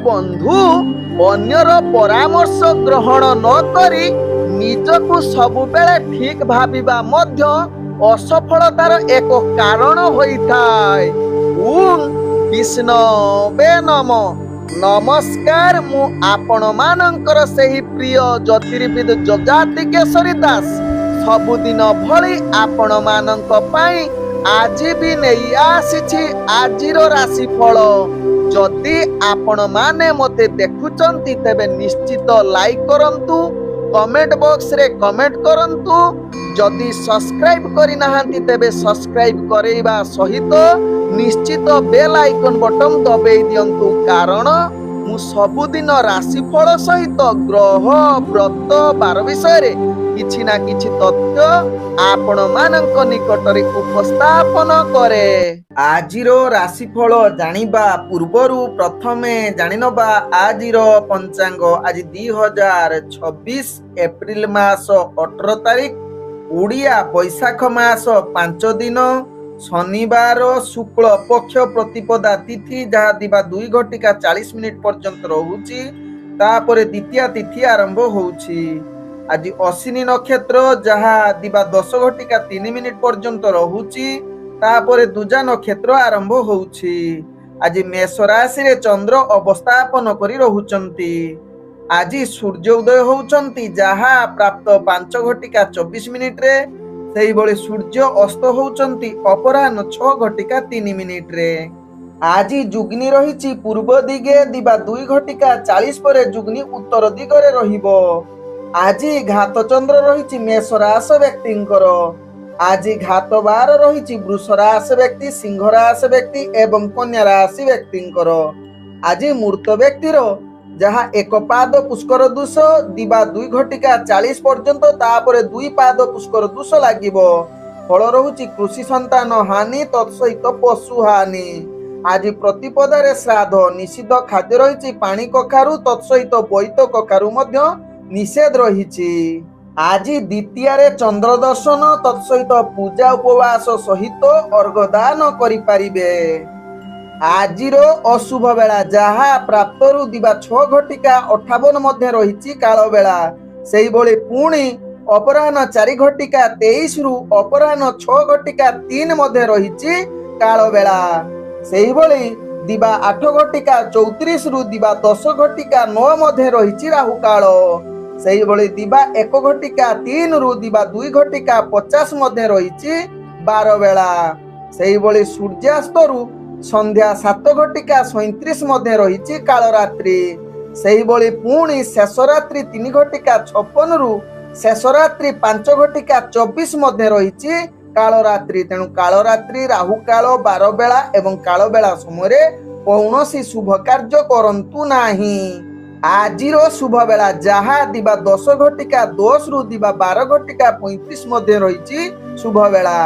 ବନ୍ଧୁ ଅନ୍ୟର ପରାମର୍ଶ ଗ୍ରହଣ ନ କରି ନିଜକୁ ସବୁବେଳେ ଠିକ ଭାବିବା ମଧ୍ୟ ଅସଫଳତାର ଏକ କାରଣ ହୋଇଥାଏ। ବିଷ୍ଣବେ ନମ। ନମସ୍କାର, ମୁଁ ଆପଣମାନଙ୍କର ସେହି ପ୍ରିୟ ଜ୍ୟୋତିର୍ବିଦ ଯଯାତି କେଶରୀ ଦାସ ସବୁଦିନ ଭଳି ଆପଣମାନଙ୍କ ପାଇଁ ଆଜି ବି ନେଇ ଆସିଛି ଆଜିର ରାଶିଫଳ। ଯଦି ଆପଣମାନେ ମୋତେ ଦେଖୁଛନ୍ତି ତେବେ ନିଶ୍ଚିତ ଲାଇକ୍ କରନ୍ତୁ, କମେଣ୍ଟ ବକ୍ସରେ କମେଣ୍ଟ କରନ୍ତୁ। ଯଦି ସବସ୍କ୍ରାଇବ କରିନାହାନ୍ତି ତେବେ ସବସ୍କ୍ରାଇବ କରେଇବା ସହିତ ନିଶ୍ଚିତ ବେଲ୍ ଆଇକନ୍ ବଟନ୍ ଦବେଇ ଦିଅନ୍ତୁ, କାରଣ ମୁଁ ସବୁଦିନ ରାଶିଫଳ ସହିତ ଗ୍ରହ ବ୍ରତ ବାର ବିଷୟରେ କିଛି ନା କିଛି ତଥ୍ୟ ଆପଣମାନଙ୍କ ନିକଟରେ ଉପସ୍ଥାପନ କରେ। ଆଜିର ରାଶିଫଳ ଜାଣିବା ପୂର୍ବରୁ ପ୍ରଥମେ ଜାଣିନେବା ଆଜିର ପଞ୍ଚାଙ୍ଗ। ଆଜି 2026 ଏପ୍ରିଲ ମାସ 18 ତାରିଖ, ଓଡ଼ିଆ ବୈଶାଖ ମାସ 5 ଦିନ, ଶନିବାର, ଶୁକ୍ଳ ପକ୍ଷ ପ୍ରତିପଦା ତିଥି, ଯାହା ଦିବା 2:40 ପର୍ଯ୍ୟନ୍ତ ରହୁଛି। ତାପରେ ଦ୍ୱିତୀୟା ତିଥି ଆରମ୍ଭ ହଉଛି। ଆଜି ଅଶ୍ୱିନୀ ନକ୍ଷତ୍ର, ଯାହା ଦିବା 10:03 ପର୍ଯ୍ୟନ୍ତ ରହୁଛି। ତାପରେ ଦୁଜା ନକ୍ଷତ୍ର ଆରମ୍ଭ ହଉଛି। ଆଜି ମେଷ ରାଶିରେ ଚନ୍ଦ୍ର ଅବସ୍ଥାପନ କରି ରହୁଛନ୍ତି। ଆଜି ସୂର୍ଯ୍ୟ ଉଦୟ ହଉଛନ୍ତି, ଯାହା ପ୍ରାପ୍ତ 5:24 ସେହିଭଳି ସୂର୍ଯ୍ୟ ଅସ୍ତ ହଉଛନ୍ତି ଅପରାହ୍ନ 6:03। ଆଜି ଯୁଗ୍ନି ରହିଛି ପୂର୍ବ ଦିଗେ ଦିବା 2:40 ପରେ ଯୁଗ୍ନି ଉତ୍ତର ଦିଗରେ ରହିବ। ଆଜି ଘାତ ଚନ୍ଦ୍ର ରହିଛି ମେଷ ରାଶି ବ୍ୟକ୍ତିଙ୍କର। ଆଜି ଘାତ ବାର ରହିଛି ବୃଷ ରାଶି ବ୍ୟକ୍ତି, ସିଂହ ରାଶି ବ୍ୟକ୍ତି ଏବଂ କନ୍ୟା ରାଶି ବ୍ୟକ୍ତିଙ୍କର। ଆଜି ମୃତ ବ୍ୟକ୍ତିର, ଯାହା ଏକ ପାଦ ପୁଷ୍କର ଦୋଷ ଦିବା 2:40 ପର୍ଯ୍ୟନ୍ତ, ତାପରେ 2 ପାଦ ପୁଷ୍କର ଦୋଷ ଲାଗିବ। ଫଳ ରହୁଛି କୃଷି ସନ୍ତାନ ହାନି, ତତ୍ସହିତ ପଶୁ ହାନି। ଆଜି ପ୍ରତିପଦାରେ ଶ୍ରାଦ୍ଧ, ନିଷିଦ୍ଧ ଖାଦ୍ୟ ରହିଛି ପାଣି କଖାରୁ, ତତ୍ସହିତ ବୋଇତ କଖାରୁ ମଧ୍ୟ ନିଷେଧ ରହିଛି। ଆଜି ଦ୍ୱିତୀୟାରେ ଚନ୍ଦ୍ର ଦର୍ଶନ, ତତ୍ସହିତ ପୂଜା ଉପବାସ ସହିତ ଅର୍ଘ୍ୟ ଦାନ କରିପାରିବେ। ଆଜିର ଅଶୁଭ ବେଳା, ଯାହା ପ୍ରାପ୍ତରୁ ଦିବା 6:58 ମଧ୍ୟ ରହିଛି କାଳ ବେଳା। ସେହିଭଳି ପୁଣି ଅପରାହ୍ନ 4:23 ଅପରାହ୍ନ 6:03 ମଧ୍ୟ ରହିଛି କାଳ ବେଳା। ସେହିଭଳି ଦିବା 8:34 ଦିବା 10:09 ମଧ୍ୟ ରହିଛି ରାହୁ କାଳ। ସେହିଭଳି ଦିବା 1:03 ଦିବା 2:50 ମଧ୍ୟ ରହିଛି ବାର ବେଳା। ସେହିଭଳି ସୂର୍ଯ୍ୟାସ୍ତରୁ ସନ୍ଧ୍ୟା 7:37 ମଧ୍ୟ ରହିଛି କାଳରାତ୍ରି। ସେହିଭଳି ପୁଣି ଶେଷ ରାତ୍ରି 3:56 ଶେଷ ରାତ୍ରି 5:24 ମଧ୍ୟ ରହିଛି କାଳରାତ୍ରି। ତେଣୁ କାଳରାତ୍ରି, ରାହୁ କାଳ, ବାର ବେଳା ଏବଂ କାଳ ବେଳା ସମୟରେ କୌଣସି ଶୁଭ କାର୍ଯ୍ୟ କରନ୍ତୁ ନାହିଁ। ଆଜିର ଶୁଭ ବେଳା, ଯାହା ଦିବା 10:10 ଦିବା 12:35 ମଧ୍ୟ ରହିଛି ଶୁଭ ବେଳା।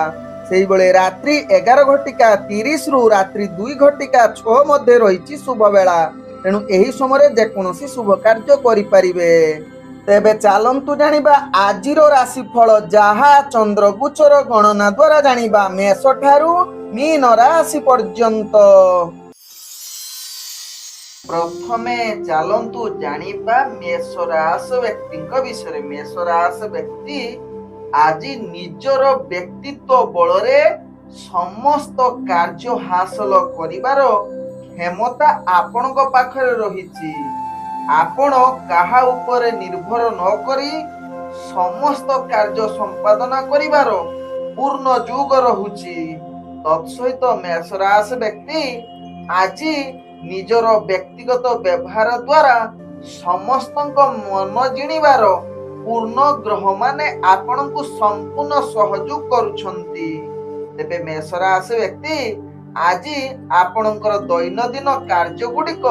ସେହିଭଳି ରାତ୍ରି 11:30 ରାତ୍ରି 2:06 ମଧ୍ୟ ରହିଛି ଶୁଭ ବେଳା। ତେଣୁ ଏହି ସମୟରେ ଯେକୌଣସି ଶୁଭ କାର୍ଯ୍ୟ କରିପାରିବେ। ତେବେ ଚାଲନ୍ତୁ ଜାଣିବା ଆଜିର ରାଶିଫଳ, ଯାହା ଚନ୍ଦ୍ରଗୋଚର ଗଣନା ଦ୍ୱାରା ଜାଣିବା ମେଷ ଠାରୁ ମୀନ ରାଶି ପର୍ଯ୍ୟନ୍ତ। ପ୍ରଥମେ ଚାଲନ୍ତୁ ଜାଣିବା ମେଷ ରାଶି ବ୍ୟକ୍ତିଙ୍କ ବିଷୟରେ। ମେଷ ରାଶି ବ୍ୟକ୍ତି ଆଜି ନିଜର ବ୍ୟକ୍ତିତ୍ୱ ବଳରେ ସମସ୍ତ କାର୍ଯ୍ୟ ହାସଲ କରିବାର କ୍ଷମତା ଆପଣଙ୍କ ପାଖରେ ରହିଛି। ଆପଣ କାହା ଉପରେ ନିର୍ଭର ନ କରି ସମସ୍ତ କାର୍ଯ୍ୟ ସମ୍ପାଦନ କରିବାର ପୂର୍ଣ୍ଣ ଯୋଗ ରହୁଛି। ତତ୍ସହିତ ମେଷ ରାଶି ବ୍ୟକ୍ତି ଆଜି ନିଜର ବ୍ୟକ୍ତିଗତ ବ୍ୟବହାର ଦ୍ୱାରା ସମସ୍ତଙ୍କ ମନ ଜିଣିବାର ପୂର୍ଣ୍ଣ ଗ୍ରହମାନେ ଆପଣଙ୍କୁ ସମ୍ପୂର୍ଣ୍ଣ ସହଯୋଗ କରୁଛନ୍ତି। ତେବେ ମେଷ ରାଶି ବ୍ୟକ୍ତି ଆଜି ଆପଣଙ୍କର ଦୈନନ୍ଦିନ କାର୍ଯ୍ୟ ଗୁଡ଼ିକ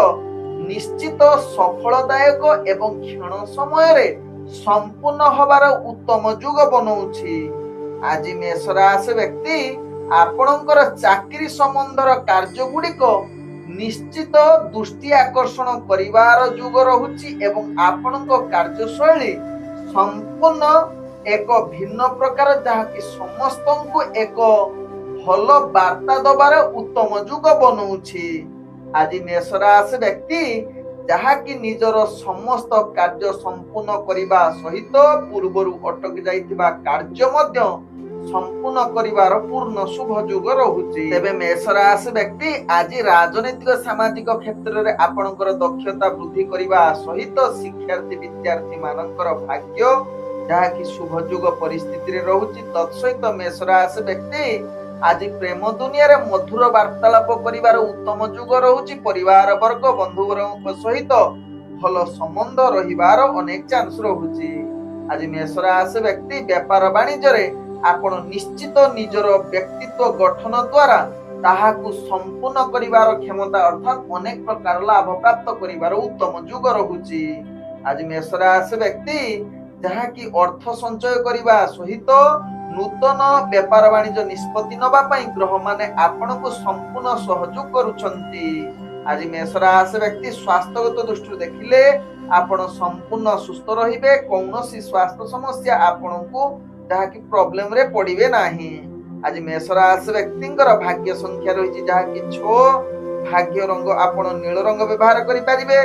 ନିଶ୍ଚିତ ସଫଳଦାୟକ ଏବଂ କ୍ଷଣ ସମୟରେ ସମ୍ପୂର୍ଣ୍ଣ ହେବାର ଉତ୍ତମ ଯୋଗ ବନଉଛି। ଆଜି ମେଷ ରାଶି ବ୍ୟକ୍ତି ଆପଣଙ୍କର ଚାକିରି ସମ୍ବନ୍ଧର କାର୍ଯ୍ୟ ଗୁଡ଼ିକ ନିଶ୍ଚିତ ଦୃଷ୍ଟି ଆକର୍ଷଣ କରିବାର ଯୋଗ ରହୁଛି ଏବଂ ଆପଣଙ୍କ କାର୍ଯ୍ୟଶୈଳୀ ସମ୍ପୂର୍ଣ୍ଣ ଏକ ଭିନ୍ନ ପ୍ରକାର, ଯାହାକି ସମସ୍ତଙ୍କୁ ଏକ ଭଲ ବାର୍ତ୍ତା ଦେବାର ଉତ୍ତମ ଯୋଗ ବନଉଛି। ଆଜି ମେଷ ରାଶି ବ୍ୟକ୍ତି ଯାହାକି ନିଜର ସମସ୍ତ କାର୍ଯ୍ୟ ସମ୍ପୂର୍ଣ୍ଣ କରିବା ସହିତ ପୂର୍ବରୁ ଅଟକି ଯାଇଥିବା କାର୍ଯ୍ୟ ମଧ୍ୟ ସମ୍ପୂର୍ଣ୍ଣ କରିବାର ପୂର୍ଣ୍ଣ ଶୁଭ ଯୋଗ ରହୁଛି। ତେବେ ମେଷ ରାଶି ବ୍ୟକ୍ତି ଆଜି ରାଜନୈତିକ ସାମାଜିକ କ୍ଷେତ୍ରରେ ଆପଣଙ୍କର ଦକ୍ଷତା ବୃଦ୍ଧି କରିବା ସହିତ ଶିକ୍ଷାର୍ଥୀ ବିଦ୍ୟାର୍ଥୀ ମାନଙ୍କର ଭାଗ୍ୟ ଯାହାକି ଶୁଭ ଯୋଗ ପରିସ୍ଥିତିରେ ରହୁଛି। ତତ୍ସହିତ ମେଷ ରାଶି ବ୍ୟକ୍ତି ଆଜି ପ୍ରେମ ଦୁନିଆରେ ମଧୁର ବାର୍ତ୍ତାଳାପ କରିବାର ଉତ୍ତମ ଯୁଗ ରହୁଛି। ପରିବାର ବର୍ଗ ବନ୍ଧୁ ବର୍ଗଙ୍କ ସହିତ ଭଲ ସମ୍ବନ୍ଧ ରହିବାର ଅନେକ ଚାନ୍ସ ରହୁଛି। ଆଜି ମେଷ ରାଶି ବ୍ୟକ୍ତି ବେପାର ବାଣିଜ୍ୟରେ ଆପଣ ନିଶ୍ଚିତ ନିଜର ବ୍ୟକ୍ତିତ୍ୱ ଗଠନ ଦ୍ୱାରା ତାହାକୁ ସମ୍ପୂର୍ଣ୍ଣ କରିବାର କ୍ଷମତା ଅର୍ଥାତ୍ ଅନେକ ପ୍ରକାର ଲାଭ ପ୍ରାପ୍ତ କରିବାର ଉତ୍ତମ ଯୁଗ ରହୁଛି। ଆଜି ମେଷ ରାଶି ବ୍ୟକ୍ତି ଯାହାକି ଅର୍ଥ ସଞ୍ଚୟ କରିବା ସହିତ ନୂତନ ବେପାର ବାଣିଜ୍ୟ ନିଷ୍ପତ୍ତି ନେବା ପାଇଁ ଗ୍ରହମାନେ ଆପଣଙ୍କୁ ସମ୍ପୂର୍ଣ୍ଣ ସହଯୋଗ କରୁଛନ୍ତି। ଆଜି ମେଷ ରାଶି ବ୍ୟକ୍ତି ସ୍ୱାସ୍ଥ୍ୟଗତ ଦୃଷ୍ଟିରୁ ଦେଖିଲେ ଆପଣ ସମ୍ପୂର୍ଣ୍ଣ ସୁସ୍ଥ ରହିବେ। କୌଣସି ସ୍ୱାସ୍ଥ୍ୟ ସମସ୍ୟା ଆପଣଙ୍କୁ ଯାହାକି ପ୍ରୋବ୍ଲେମ ରେ ପଡିବେ ନାହିଁ। ଆଜି ମେଷ ରାଶି ବ୍ୟକ୍ତିଙ୍କର ଭାଗ୍ୟ ସଂଖ୍ୟା ରହିଛି ଯାହାକି 6। ଭାଗ୍ୟ ରଙ୍ଗ ଆପଣ ନୀଳ ରଙ୍ଗ ବ୍ୟବହାର କରିପାରିବେ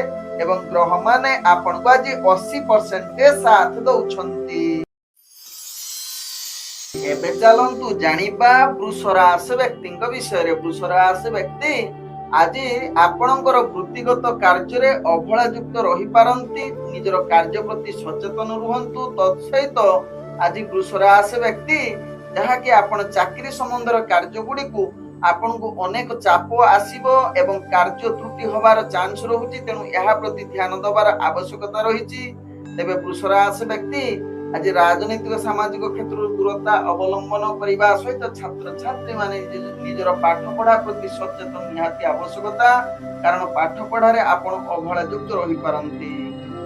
ଏବଂ ଗ୍ରହମାନେ ଆପଣଙ୍କୁ ଆଜି 80% ସାଥ ଦଉଛନ୍ତି। ଏବେ ଚାଲନ୍ତୁ ଜାଣିବା ବୃଷ ରାଶି ବ୍ୟକ୍ତିଙ୍କ ବିଷୟରେ। ବୃଷ ରାଶି ବ୍ୟକ୍ତି ଆଜି ଆପଣଙ୍କର ବୃତ୍ତିଗତ କାର୍ଯ୍ୟରେ ଅବହେଳା ଯୁକ୍ତ ରହିପାରନ୍ତି। ନିଜର କାର୍ଯ୍ୟ ପ୍ରତି ସଚେତନ ରୁହନ୍ତୁ। ତତ୍ସହିତ ଆଜି ବୃଷ ରାଶି ବ୍ୟକ୍ତି ଯାହାକି ଆପଣ ଚାକିରି ସମ୍ବନ୍ଧର କାର୍ଯ୍ୟ ଗୁଡିକୁ ଆପଣଙ୍କୁ ଅନେକ ଚାପ ଆସିବ ଏବଂ କାର୍ଯ୍ୟ ତ୍ରୁଟି ହବାର ଚାନ୍ସ ରହୁଛି। ତେଣୁ ଏହା ପ୍ରତି ଧ୍ୟାନ ଦେବାର ଆବଶ୍ୟକତା ରହିଛି। ତେବେ ବୃଷ ରାଶି ବ୍ୟକ୍ତି ଆଜି ରାଜନୈତିକ ସାମାଜିକ କ୍ଷେତ୍ରରେ ଦୂରତା ଅବଲମ୍ବନ କରିବା ସହିତ ଛାତ୍ରଛାତ୍ରୀ ମାନେ ନିଜର ପାଠ ପଢା ପ୍ରତି ସଚେତନ ନିହାତି ଆବଶ୍ୟକତା, କାରଣ ପାଠ ପଢାରେ ଆପଣ ଅବହେଳା ଯୁକ୍ତ ରହିପାରନ୍ତି।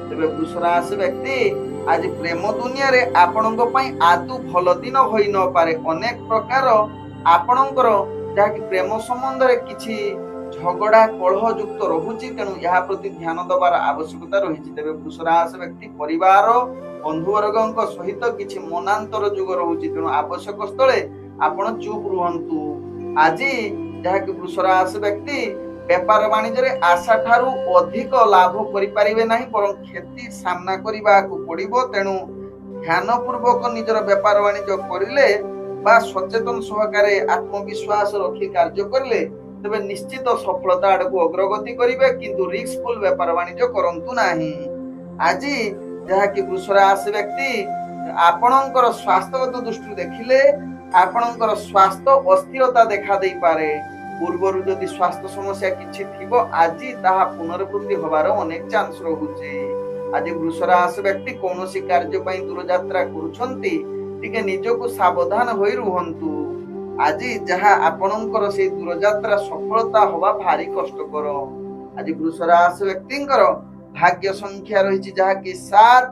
ତେବେ ବୃଷ ରାଶି ବ୍ୟକ୍ତି ଆଜି ପ୍ରେମ ଦୁନିଆରେ ଆପଣଙ୍କ ପାଇଁ ଆଦୌ ଭଲ ଦିନ ହୋଇ ନପାରେ। ଅନେକ ପ୍ରକାର ଆପଣଙ୍କର ଯାହାକି ପ୍ରେମ ସମ୍ବନ୍ଧରେ କିଛି ଝଗଡା କଳହ ଯୁକ୍ତ ରହୁଛି। ତେଣୁ ଏହା ପ୍ରତି ଧ୍ୟାନ ଦେବାର ଆବଶ୍ୟକତା ରହିଛି। ତେବେ ବୃଷ ରାଶି ବ୍ୟକ୍ତି ପରିବାର ବନ୍ଧୁବର୍ଗଙ୍କ ସହିତ କିଛି ମନାନ୍ତର ଯୁଗ ରହୁଛି। ତେଣୁ ଆବଶ୍ୟକ ସ୍ଥଳେ ଆପଣ ଚୁପ୍ ରୁହନ୍ତୁ। ଆଜି ଯାହାକି ବୃଷ ରାଶି ବ୍ୟକ୍ତି ବେପାର ବାଣିଜ୍ୟରେ ଆଶା ଠାରୁ ଅଧିକ ଲାଭ କରିପାରିବେ ନାହିଁ, ବରଂ କ୍ଷତି ସାମ୍ନା କରିବାକୁ ପଡିବ। ତେଣୁ ଧ୍ୟାନ ପୂର୍ବକ ନିଜର ବେପାର ବାଣିଜ୍ୟ କରିଲେ ବା ସଚେତନ ସହକାରେ ଆତ୍ମବିଶ୍ୱାସ ରଖି କାର୍ଯ୍ୟ କରିଲେ ତେବେ ନିଶ୍ଚିତ ସଫଳତା ଆଡକୁ ଅଗ୍ରଗତି କରିବେ, କିନ୍ତୁ ରିସ୍କଫୁଲ ବେପାର ବାଣିଜ୍ୟ କରନ୍ତୁ ନାହିଁ। ଆଜି ଯାହାକି ବୃଷ ରାଶି ବ୍ୟକ୍ତି ଆପଣଙ୍କର ସ୍ୱାସ୍ଥ୍ୟଗତ ଦୃଷ୍ଟିରୁ ଦେଖିଲେ ଆପଣଙ୍କର ସ୍ୱାସ୍ଥ୍ୟ ଅସ୍ଥିରତା ଦେଖା ଦେଇପାରେ। ପୂର୍ବରୁ ଯଦି ସ୍ୱାସ୍ଥ୍ୟ ସମସ୍ୟା କିଛି ଥିବ ଆଜି ତାହା ପୁନରାବୃତ୍ତି ହବାର ଅନେକ ଚାନ୍ସ ରହୁଛି। ଆଜି ବୃଷ ରାଶି ବ୍ୟକ୍ତି କୌଣସି କାର୍ଯ୍ୟ ପାଇଁ ଦୂରଯାତ୍ରା କରୁଛନ୍ତି, ଟିକେ ନିଜକୁ ସାବଧାନ ହୋଇ ରୁହନ୍ତୁ। ଆଜି ଯାହା ଆପଣଙ୍କର ସେଇ ଦୂରଯାତ୍ରା ସଫଳତା ହବା ଭାରି କଷ୍ଟକର। ଆଜି ବୃଷ ରାଶି ବ୍ୟକ୍ତିଙ୍କର ଭାଗ୍ୟ ସଂଖ୍ୟା ରହିଛି ଯାହାକି 7।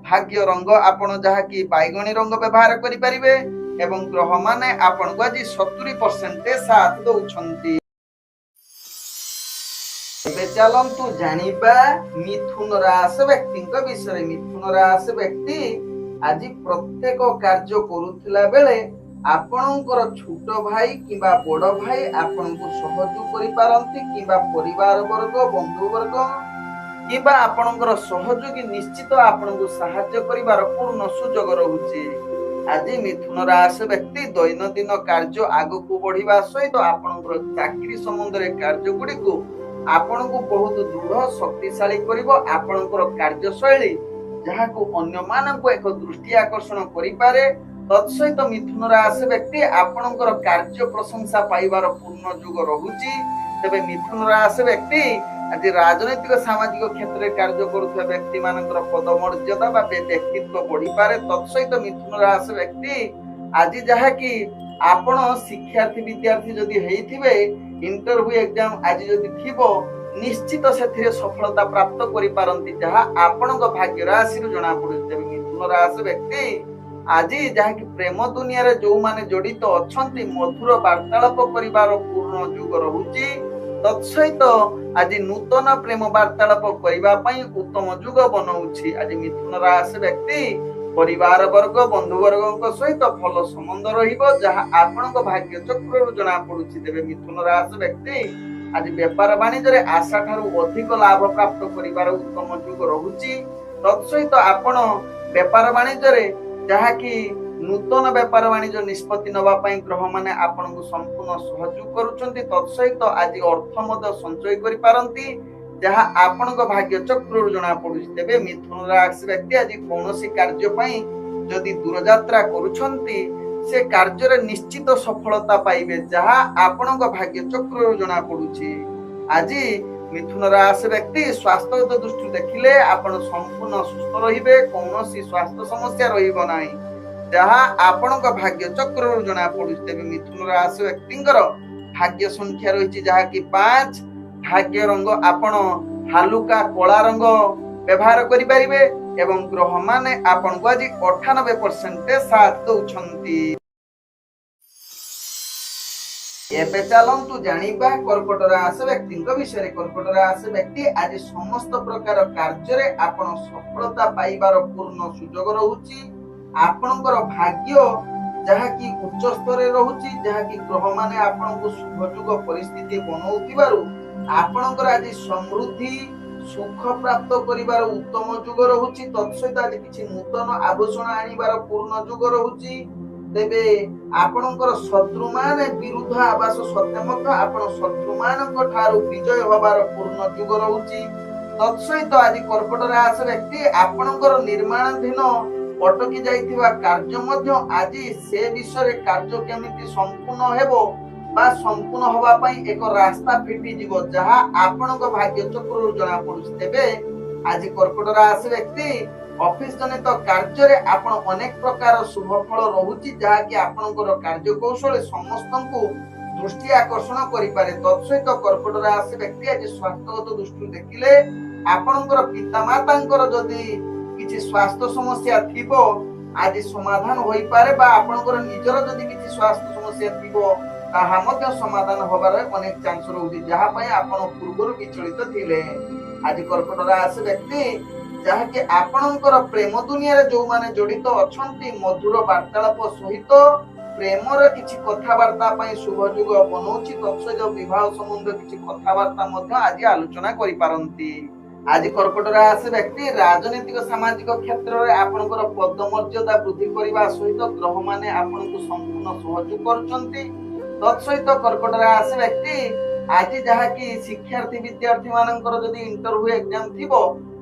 ଭାଗ୍ୟ ରଙ୍ଗ ଆପଣ ଯାହାକି ବାଇଗଣୀ ରଙ୍ଗ ବ୍ୟବହାର କରିପାରିବେ ଏବଂ ଗ୍ରହମାନେ ଆପଣଙ୍କୁ ଆଜି 70% ସାଥ ଦଉଛନ୍ତି। ଏବେ ଚାଲନ୍ତୁ ଜାଣିବା ମିଥୁନ ରାଶି ବ୍ୟକ୍ତିଙ୍କ ବିଷୟରେ। ମିଥୁନ ରାଶି ବ୍ୟକ୍ତି ଆଜି ପ୍ରତ୍ୟେକ କାର୍ଯ୍ୟ କରୁଥିଲା ବେଳେ ଆପଣଙ୍କର ଛୋଟ ଭାଇ କିମ୍ବା ବଡ ଭାଇ ଆପଣଙ୍କୁ ସହଯୋଗ କରିପାରନ୍ତି, କିମ୍ବା ପରିବାର ବର୍ଗ ବନ୍ଧୁ ବର୍ଗ କିମ୍ବା ଆପଣଙ୍କର ସହଯୋଗୀ ନିଶ୍ଚିତ ଆପଣଙ୍କୁ ସାହାଯ୍ୟ କରିବାର ପୂର୍ଣ୍ଣ ସୁଯୋଗ ରହୁଛି। ଆଜି ମିଥୁନ ରାଶି ବ୍ୟକ୍ତି ଦୈନନ୍ଦିନ କାର୍ଯ୍ୟ ଆଗକୁ ବଢିବା ସହିତ ଆପଣଙ୍କର ଚାକିରି ସମ୍ବନ୍ଧରେ କାର୍ଯ୍ୟ ଗୁଡିକୁ ଆପଣଙ୍କୁ ବହୁତ ଦୃଢ ଶକ୍ତିଶାଳୀ କରିବ। ଆପଣଙ୍କର କାର୍ଯ୍ୟଶୈଳୀ ଯାହାକୁ ଅନ୍ୟମାନଙ୍କୁ ଏକ ଦୃଷ୍ଟି ଆକର୍ଷଣ କରିପାରେ। ତତ୍ସହିତ ମିଥୁନ ରାଶି ବ୍ୟକ୍ତି ଆପଣଙ୍କର କାର୍ଯ୍ୟ ପ୍ରଶଂସା ପାଇବାର ପୂର୍ଣ୍ଣ ଯୁଗ ରହୁଛି। ତେବେ ମିଥୁନ ରାଶି ବ୍ୟକ୍ତି ଆଜି ରାଜନୈତିକ ସାମାଜିକ କ୍ଷେତ୍ରରେ କାର୍ଯ୍ୟ କରୁଥିବା ବ୍ୟକ୍ତି ମାନଙ୍କର ପଦମର୍ଯ୍ୟାଦା ବା ବ୍ୟକ୍ତିତ୍ୱ ବଢିପାରେ। ତତ୍ସହିତ ମିଥୁନ ରାଶି ବ୍ୟକ୍ତି ଆଜି ଯାହାକି ଆପଣ ଶିକ୍ଷାର୍ଥୀ ବିଦ୍ୟାର୍ଥୀ ଯଦି ହେଇଥିବେ, ଇଣ୍ଟରଭ୍ୟୁ ଏକ୍ଜାମ ଆଜି ଯଦି ଥିବ ନିଶ୍ଚିତ ସେଥିରେ ସଫଳତା ପ୍ରାପ୍ତ କରିପାରନ୍ତି, ଯାହା ଆପଣଙ୍କ ଭାଗ୍ୟ ରାଶିରୁ ଜଣା ପଡୁଛି। ତେବେ ମିଥୁନ ରାଶି ବ୍ୟକ୍ତି ଆଜି ଯାହାକି ପ୍ରେମ ଦୁନିଆରେ ଯୋଉମାନେ ଜଡିତ ଅଛନ୍ତି ମଧୁର ବାର୍ତ୍ତାଳାପ କରିବାର ପୂର୍ଣ୍ଣ ଯୁଗ ରହୁଛି। ତତ୍ସହିତ ଆଜି ନୂତନ ପ୍ରେମ ବାର୍ତ୍ତାଳାପ କରିବା ପାଇଁ ଉତ୍ତମ ଯୁଗ ବନଉଛି। ଆଜି ମିଥୁନ ରାଶି ବ୍ୟକ୍ତି ପରିବାର ବର୍ଗ ବନ୍ଧୁ ବର୍ଗଙ୍କ ସହିତ ଭଲ ସମ୍ବନ୍ଧ ରହିବ, ଯାହା ଆପଣଙ୍କ ଭାଗ୍ୟ ଚକ୍ରରୁ ଜଣା ପଡୁଛି। ତେବେ ମିଥୁନ ରାଶି ବ୍ୟକ୍ତି आज व्यापार वाणिज्य आशा ठारू अधिक लाभ प्राप्त करिवार उत्तम योग रहुची। तत्सहित आपण व्यापार वाणिज्य जहाँकि नूतन व्यापार वाणिज्य निष्पत्ति नवा पई ग्रह माने आपनको संपूर्ण सहयोग करूछन्ति। तत्सहित आज अर्थ मध्य संचय करि पारंती जहा आपनको भाग्य चक्रु जणा पडुछि। तेबे मिथुन राशि व्यक्ति आज कोनोसी कार्य पई जदि दूर यात्रा करूछन्ति से कार्य रे निश्चित सफलता पाइबे जहा आपनको भाग्य चक्रु जणा पडुछि। आज मिथुन राशि व्यक्ति स्वास्थ्यगत दृष्टि देखिले आपण संपूर्ण सुस्थ रहिबे, कोनोसी स्वास्थ्य समस्या रहिबो नाही जहा आपनको भाग्य चक्रु जणा पडुछि। तेबे मिथुन राशि व्यक्तिंकर भाग्य संख्या रहिछि जहा कि 5। भाग्य रंग आपण हालुका कला रंग व्यवहार करि परिबे एवं ग्रह माने आपण को आज 98% साथ दउछन्ति। एबे चलंतु जानिबा कर्कट राशि व्यक्तिंक विषय। कर्कट राशि व्यक्ति आज समस्त प्रकार कार्य रे आपण सफलता पाइबार पूर्ण सुयोग रहुछि। आपणकर भाग्य जहा कि उच्च स्तर रे रहुछि जहा कि ग्रह माने आपण को शुभयोग परिस्थिति बनौतिबारु आपणकर आज समृद्धि सुख प्राप्त करिवार उत्तम योग रहुछि। तत्सहित आज किछि नूतन आभूषण आनिबार पूर्ण योग रहुछि। तेबे आपणकर शत्रु माने विरुद्ध आवास सत्य मत आपण शत्रु मानक ठारू विजय होबार पूर्ण योग रहुछि। तत्सहित आज कर्कट राशि व्यक्ति आपणकर निर्माणाधीन अटकी जाइथिबा कार्य मध्य आज से विषय कार्य केमिति संपूर्ण हेबो बा संपूर्ण होबा पई एक रास्ता फिटी जीवो जहा आपणको भाग्य चक्रु जणा पडुछि। तेबे आज कर्कट राशि व्यक्ति ऑफिस जनित कार्य रे आपण अनेक प्रकार शुभ फल रहुछि जहा कि आपणकर कार्य कौशल समस्तंकु दृष्टि आकर्षण करि पारे। तत्सहित कर्कट राशि व्यक्ति आज स्वास्थ्यगत दृष्टि देखिले आपणकर पिता मातांकर जदि किछि स्वास्थ्य समस्या थिबो आज समाधान होई पारे बा आपणकर निजर जदि किछि स्वास्थ्य समस्या थिबो ताहा मध्य समाधान होबार अनेक चांस रहुछि जहा पई आपण पूर्वरु विचलित थिले। आज कर्कट राशि व्यक्ति जहा कि आपणकर प्रेम दुनिया रे जो माने जडित अछंती मधुर वार्तालाप सहित प्रेम रे किछि कथावार्ता पई शुभ योग बनौछि। तत्सहित विवाह संबंध किछि कथावार्ता मध्य आज आलोचना करि पारंती। आज कर्कट राशि व्यक्ति राजनीतिक सामाजिक क्षेत्र रे आपणकर पद मर्यादा वृद्धि करिवा सहित ग्रह माने आपणको संपूर्ण सहयोग करूछंती। तत्सहित कर्कट राशि व्यक्ति आज जहा कि शिक्षार्थी विद्यार्थी मानकर जदि इंटरव्यू एग्जाम थिबो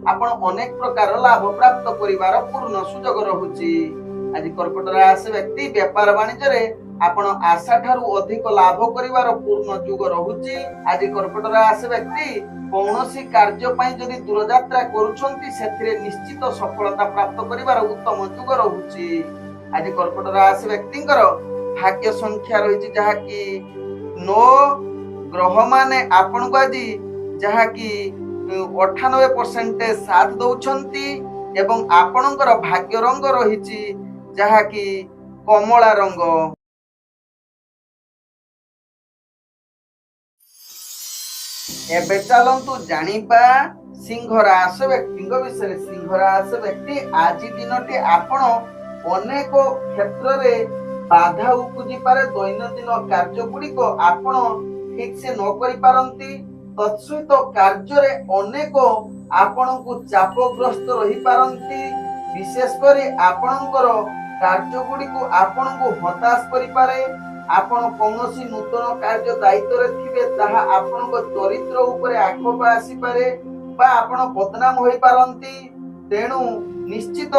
आपण अनेक प्रकार लाभ प्राप्त करिवार पूर्ण सुयोग रहुछि। आज कर्कट राशि व्यक्ति व्यापार वाणिज्य रे आपण आशा ठारू अधिक लाभ करिवार पूर्ण योग रहुछि। आज कर्कट राशि व्यक्ति कौनसी कार्य पई जदि दूर यात्रा करूछंती सेथिरे निश्चित सफलता प्राप्त करिवार उत्तम योग रहुछि। आज कर्कट राशि व्यक्तिंकर भाग्य संख्या रही जहा कि 9। ग्रह माने आपण को आज जहा कि 98% साथ दउछंती एवं आपणकर भाग्य रंग रही जहा कि कमला रंग। एबे चलंतु जानिबा सिंह राशि व्यक्तिंक विषय। सिंह राशि व्यक्ति आज दिनटी आपण अनेक क्षेत्र रे बाधा उपजी पारे दैनंदिन कार्य गुड़िक आपण ठीक से न करि पारंती। तत्सहित कार्य रे अनेक आपण को चापग्रस्त रही पारंती। विशेष करी आपणकर कार्य गुड़िक आपण को हताश करि पारे। आपण कौनसी नूतन कार्य दायित्व रे थिबे ताहा आपणक चरित्र उपरे आक्षेप आसी पारे बा आपण बदनाम होई पारंती। तेणु निश्चित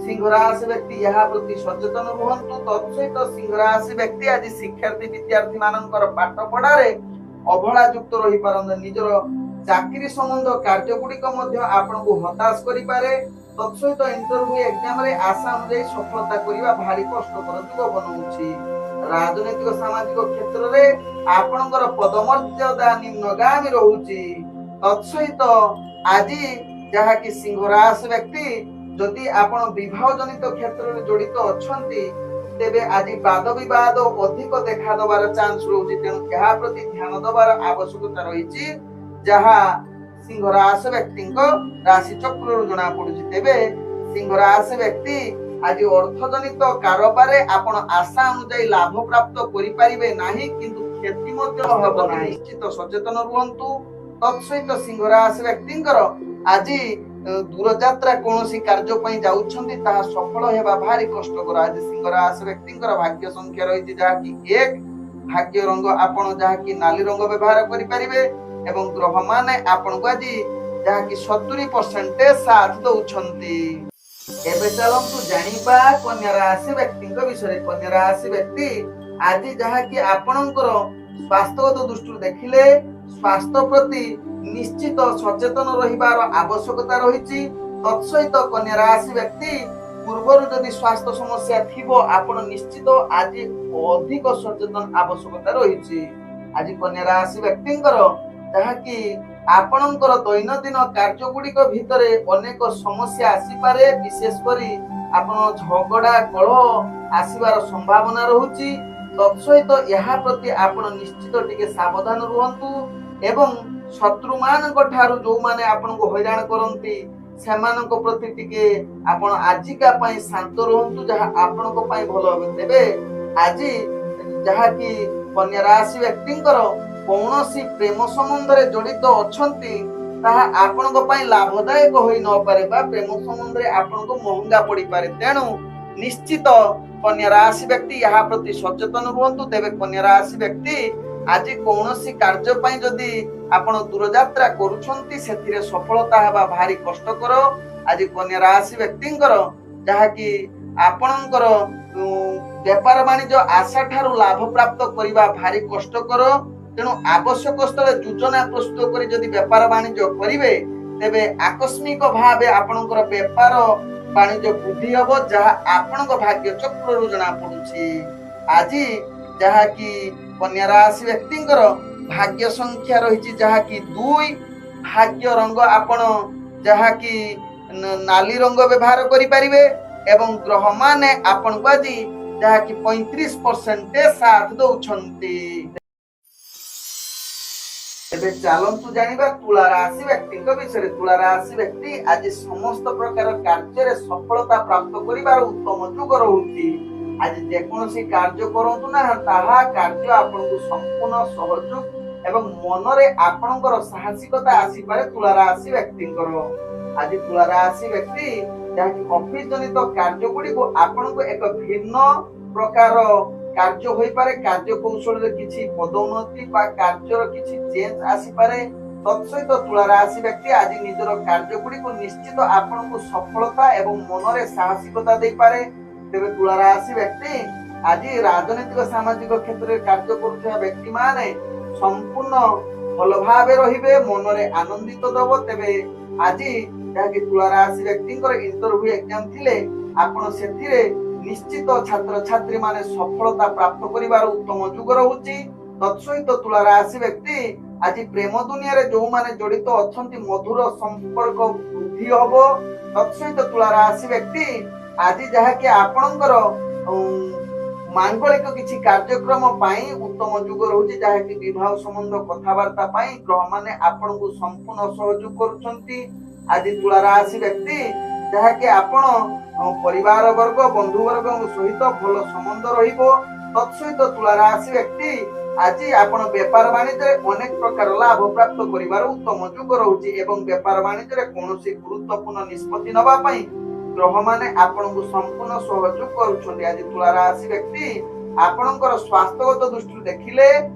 सिंह राशि व्यक्ति यहा प्रति सचेतन रुहंतु। तत्सहित सिंह राशि व्यक्ति आज शिक्षार्थी विद्यार्थी मानकर पाठ पढ़ारे अवहेला युक्त रही पारंत निजर चाकरी संबंध कार्य गुड़िक मध्य आपण को हताश करि पारे। तत्सहित इंटरव्यू एग्जाम रे आशा अनुसार सफलता करिवा भारी कष्टकर योग बनौछि। राजनीतिक सामाजिक क्षेत्र रे आपणकर पदमर्यादा निम्नगामी रहुछि। तत्सहित आज जहा कि सिंह राशि व्यक्ति जदि आपण विवाह जनित क्षेत्र रे जड़ित अछंती तेबे आज वाद विवाद अधिक देखा दबार चांस रहुछि। तेणु एहा प्रति ध्यान दबार आवश्यकता रहिछि जहा सिंह राशि व्यक्तिंक राशि चक्र जना पड़ुछि। तेबे सिंह राशि व्यक्ति आज अर्थ जनित कारोबार आपण आशा अनुसार लाभ प्राप्त करि परिबे नाही, किंतु କ୍ଷତି ମଧ୍ୟ ହେବ ନାହିଁ। ନିଶ୍ଚିତ ସଚେତନ ରୁହନ୍ତୁ। ତତ୍ସହିତ ସିଂହ ରାଶି ବ୍ୟକ୍ତିଙ୍କର ଆଜି ଦୂରଯାତ୍ରା କୌଣସି କାର୍ଯ୍ୟ ପାଇଁ ଯାଉଛନ୍ତି ତାହା ସଫଳ ହେବା ଭାରି କଷ୍ଟକର। ଆଜି ସିଂହ ରାଶି ବ୍ୟକ୍ତିଙ୍କର ଭାଗ୍ୟ ସଂଖ୍ୟା ରହିଛି ଯାହାକି 1, ଭାଗ୍ୟ ରଙ୍ଗ ଆପଣ ଯାହାକି ନାଲି ରଙ୍ଗ ବ୍ୟବହାର କରିପାରିବେ ଏବଂ ଗ୍ରହ ମାନେ ଆପଣଙ୍କୁ ଆଜି ଯାହାକି 70% ସାଥ ଦଉଛନ୍ତି। ଏବେ ଚାଲନ୍ତୁ ଜାଣିବା କନ୍ୟା ରାଶି ବ୍ୟକ୍ତିଙ୍କ ବିଷୟରେ। କନ୍ୟା ରାଶି ବ୍ୟକ୍ତି ଆଜି ଯାହାକି ଆପଣଙ୍କର ସ୍ୱାସ୍ଥ୍ୟଗତ ଦୃଷ୍ଟିରୁ ଦେଖିଲେ ସ୍ୱାସ୍ଥ୍ୟ ପ୍ରତି ନିଶ୍ଚିତ ସଚେତନ ରହିବାର ଆବଶ୍ୟକତା ରହିଛି। ତତ୍ସହିତ କନ୍ୟା ରାଶି ବ୍ୟକ୍ତି ପୂର୍ବରୁ ଯଦି ସ୍ୱାସ୍ଥ୍ୟ ସମସ୍ୟା ଥିବ ଆପଣ ନିଶ୍ଚିତ ଆଜି ଅଧିକ ସଚେତନ ଆବଶ୍ୟକତା ରହିଛି। ଆଜି କନ୍ୟା ରାଶି ବ୍ୟକ୍ତିଙ୍କର ଯାହାକି ଆପଣଙ୍କର ଦୈନନ୍ଦିନ କାର୍ଯ୍ୟ ଗୁଡିକ ଭିତରେ ଅନେକ ସମସ୍ୟା ଆସିପାରେ। ବିଶେଷ କରି ଆପଣ ଝଗଡା କଳହ ଆସିବାର ସମ୍ଭାବନା ରହୁଛି। ତତ୍ସହିତ ଏହା ପ୍ରତି ଆପଣ ନିଶ୍ଚିତ ଟିକେ ସାବଧାନ ରୁହନ୍ତୁ ଏବଂ ଶତ୍ରୁ ମାନଙ୍କ ଠାରୁ ଯୋଉମାନେ ଆପଣଙ୍କୁ ହଇରାଣ କରନ୍ତି ସେମାନଙ୍କ ପ୍ରତି ଟିକେ ଆପଣ ଆଜିକା ପାଇଁ ଶାନ୍ତ ରୁହନ୍ତୁ, ଯାହା ଆପଣଙ୍କ ପାଇଁ ଭଲ ହେବ। ତେବେ ଆଜି ଯାହାକି କନ୍ୟା ରାଶି ବ୍ୟକ୍ତିଙ୍କର କୌଣସି ପ୍ରେମ ସମ୍ବନ୍ଧରେ ଜଡିତ ଅଛନ୍ତି ତାହା ଆପଣଙ୍କ ପାଇଁ ଲାଭଦାୟକ ହୋଇ ନପାରେ ବା ପ୍ରେମ ସମ୍ବନ୍ଧରେ ଆପଣଙ୍କୁ ମହଙ୍ଗା ପଡିପାରେ। ତେଣୁ ନିଶ୍ଚିତ କନ୍ୟା ରାଶି ବ୍ୟକ୍ତି ଏହା ପ୍ରତି ସଚେତନ ରୁହନ୍ତୁ। ତେବେ କନ୍ୟା ରାଶି ବ୍ୟକ୍ତି ଆଜି କୌଣସି କାର୍ଯ୍ୟ ପାଇଁ ଯଦି ଆପଣ ଦୂରଯାତ୍ରା କରୁଛନ୍ତି ସେଥିରେ ସଫଳତା ହେବା ଭାରି କଷ୍ଟକର। ଆଜି କନ୍ୟା ରାଶି ବ୍ୟକ୍ତିଙ୍କର ଯାହାକି ଆପଣଙ୍କର ବେପାର ବାଣିଜ୍ୟ ଆଶା ଠାରୁ ଲାଭ ପ୍ରାପ୍ତ କରିବା ଭାରି କଷ୍ଟକର। ତେଣୁ ଆବଶ୍ୟକ ସ୍ଥଳେ ଯୋଜନା ପ୍ରସ୍ତୁତ କରି ଯଦି ବେପାର ବାଣିଜ୍ୟ କରିବେ ତେବେ ଆକସ୍ମିକ ଭାବେ ଆପଣଙ୍କର ବେପାର ବାଣିଜ୍ୟ ବୃଦ୍ଧି ହେବ, ଯାହା ଆପଣଙ୍କ ଭାଗ୍ୟ ଚକ୍ରରୁ ଜଣା ପଡୁଛି। ଆଜି ଯାହାକି କନ୍ୟା ରାଶି ବ୍ୟକ୍ତିଙ୍କର ଭାଗ୍ୟ ସଂଖ୍ୟା ରହିଛି ଯାହାକି 2, ଭାଗ୍ୟ ରଙ୍ଗ ଆପଣ ଯାହାକି ନାଲି ରଙ୍ଗ ବ୍ୟବହାର କରିପାରିବେ ଏବଂ ଗ୍ରହ ମାନେ ଆପଣଙ୍କୁ ଆଜି ଯାହାକି 35% ସାଥ ଦଉଛନ୍ତି। ଏବେ ଚାଲନ୍ତୁ ଜାଣିବା ତୁଳା ରାଶି ବ୍ୟକ୍ତିଙ୍କ ବିଷୟରେ। ତୁଳା ରାଶି ବ୍ୟକ୍ତି ଆଜି ସମସ୍ତ ପ୍ରକାର କାର୍ଯ୍ୟରେ ସଫଳତା ପ୍ରାପ୍ତ କରିବାର ଉତ୍ତମ ଯୁଗ ରହୁଛି। ଆଜି ଯେକୌଣସି କାର୍ଯ୍ୟ କରନ୍ତୁ ନା ତାହା କାର୍ଯ୍ୟ ଆପଣଙ୍କୁ ସମ୍ପୂର୍ଣ୍ଣ ସହଯୋଗ ଏବଂ ମନରେ ଆପଣଙ୍କର ସାହସିକତା ଆସିପାରେ ତୁଳା ରାଶି ବ୍ୟକ୍ତିଙ୍କର। ଆଜି ତୁଳା ରାଶି ବ୍ୟକ୍ତି ଯାହାକି ଅଫିସ ଜନିତ କାର୍ଯ୍ୟ ଗୁଡିକୁ ଆପଣଙ୍କୁ ଏକ ଭିନ୍ନ ପ୍ରକାର କାର୍ଯ୍ୟ ହୋଇପାରେ। କାର୍ଯ୍ୟ କୌଶଳରେ କିଛି ପଦୋନ୍ନତି ବା କାର୍ଯ୍ୟର କିଛି ଚେଞ୍ଜ ଆସିପାରେ। ତତ୍ସହିତ ତୁଳା ରାଶି ବ୍ୟକ୍ତି ଆଜି ନିଜର କାର୍ଯ୍ୟ ଗୁଡିକୁ ନିଶ୍ଚିତ ଆପଣଙ୍କୁ ସଫଳତା ଏବଂ ମନରେ ସାହସିକତା ଦେଇପାରେ। ତେବେ ତୁଳା ରାଶି ବ୍ୟକ୍ତି ଆଜି ରାଜନୈତିକ ସାମାଜିକ କ୍ଷେତ୍ରରେ କାର୍ଯ୍ୟ କରୁଥିବା ବ୍ୟକ୍ତି ମାନେ ସମ୍ପୂର୍ଣ୍ଣ ଭଲ ଭାବେ ରହିବେ, ମନରେ ଆନନ୍ଦିତ ଦେବ। ତେବେ ଆଜି ଯାହାକି ତୁଳା ରାଶି ବ୍ୟକ୍ତିଙ୍କର ଇଣ୍ଟରଭ୍ୟୁ ଏକ୍ଜାମ ଥିଲେ ଆପଣ ସେଥିରେ ନିଶ୍ଚିତ ଛାତ୍ରଛାତ୍ରୀ ମାନେ ସଫଳତା ପ୍ରାପ୍ତ କରିବାର ଉତ୍ତମ ଯୁଗ ରହୁଛି। ତତ୍ସହିତ ତୁଳା ରାଶି ବ୍ୟକ୍ତି ଆଜି ପ୍ରେମ ଦୁନିଆରେ ଯୋଉମାନେ ଜଡିତ ଅଛନ୍ତି ମଧୁର ସମ୍ପର୍କ ବୃଦ୍ଧି ହବ। ତତ୍ସହିତ ତୁଳା ରାଶି ବ୍ୟକ୍ତି ଆଜି ଯାହାକି ଆପଣଙ୍କର ମାଙ୍ଗଳିକ କିଛି କାର୍ଯ୍ୟକ୍ରମ ପାଇଁ ଉତ୍ତମ ଯୁଗ ରହୁଛି, ଯାହାକି ବିବାହ ସମ୍ବନ୍ଧ କଥାବାର୍ତ୍ତା ପାଇଁ ଗ୍ରହ ମାନେ ଆପଣଙ୍କୁ ସମ୍ପୂର୍ଣ୍ଣ ସହଯୋଗ କରୁଛନ୍ତି। ଆଜି ତୁଳା ରାଶି ବ୍ୟକ୍ତି ଯାହାକି ଆପଣ ପରିବାର ବର୍ଗ ବନ୍ଧୁ ବର୍ଗଙ୍କ ସହିତ ଭଲ ସମ୍ବନ୍ଧ ରହିବ। ତତ୍ସହିତ ତୁଳା ରାଶି ବ୍ୟକ୍ତି ଆଜି ଆପଣ ବେପାର ବାଣିଜ୍ୟରେ ଅନେକ ପ୍ରକାର ଲାଭ ପ୍ରାପ୍ତ କରିବାର ଉତ୍ତମ ଯୁଗ ରହୁଛି ଏବଂ ବେପାର ବାଣିଜ୍ୟରେ କୌଣସି ଗୁରୁତ୍ୱପୂର୍ଣ୍ଣ ନିଷ୍ପତ୍ତି ନେବା ପାଇଁ ଗ୍ରହ ମାନେ ଆପଣଙ୍କୁ ସମ୍ପୂର୍ଣ୍ଣ ସହଯୋଗ କରୁଛନ୍ତି। ଆଜି ତୁଳା ରାଶି ବ୍ୟକ୍ତି ଆପଣଙ୍କର ସ୍ୱାସ୍ଥ୍ୟଗତ ଦୃଷ୍ଟିରୁ ଦେଖିଲେ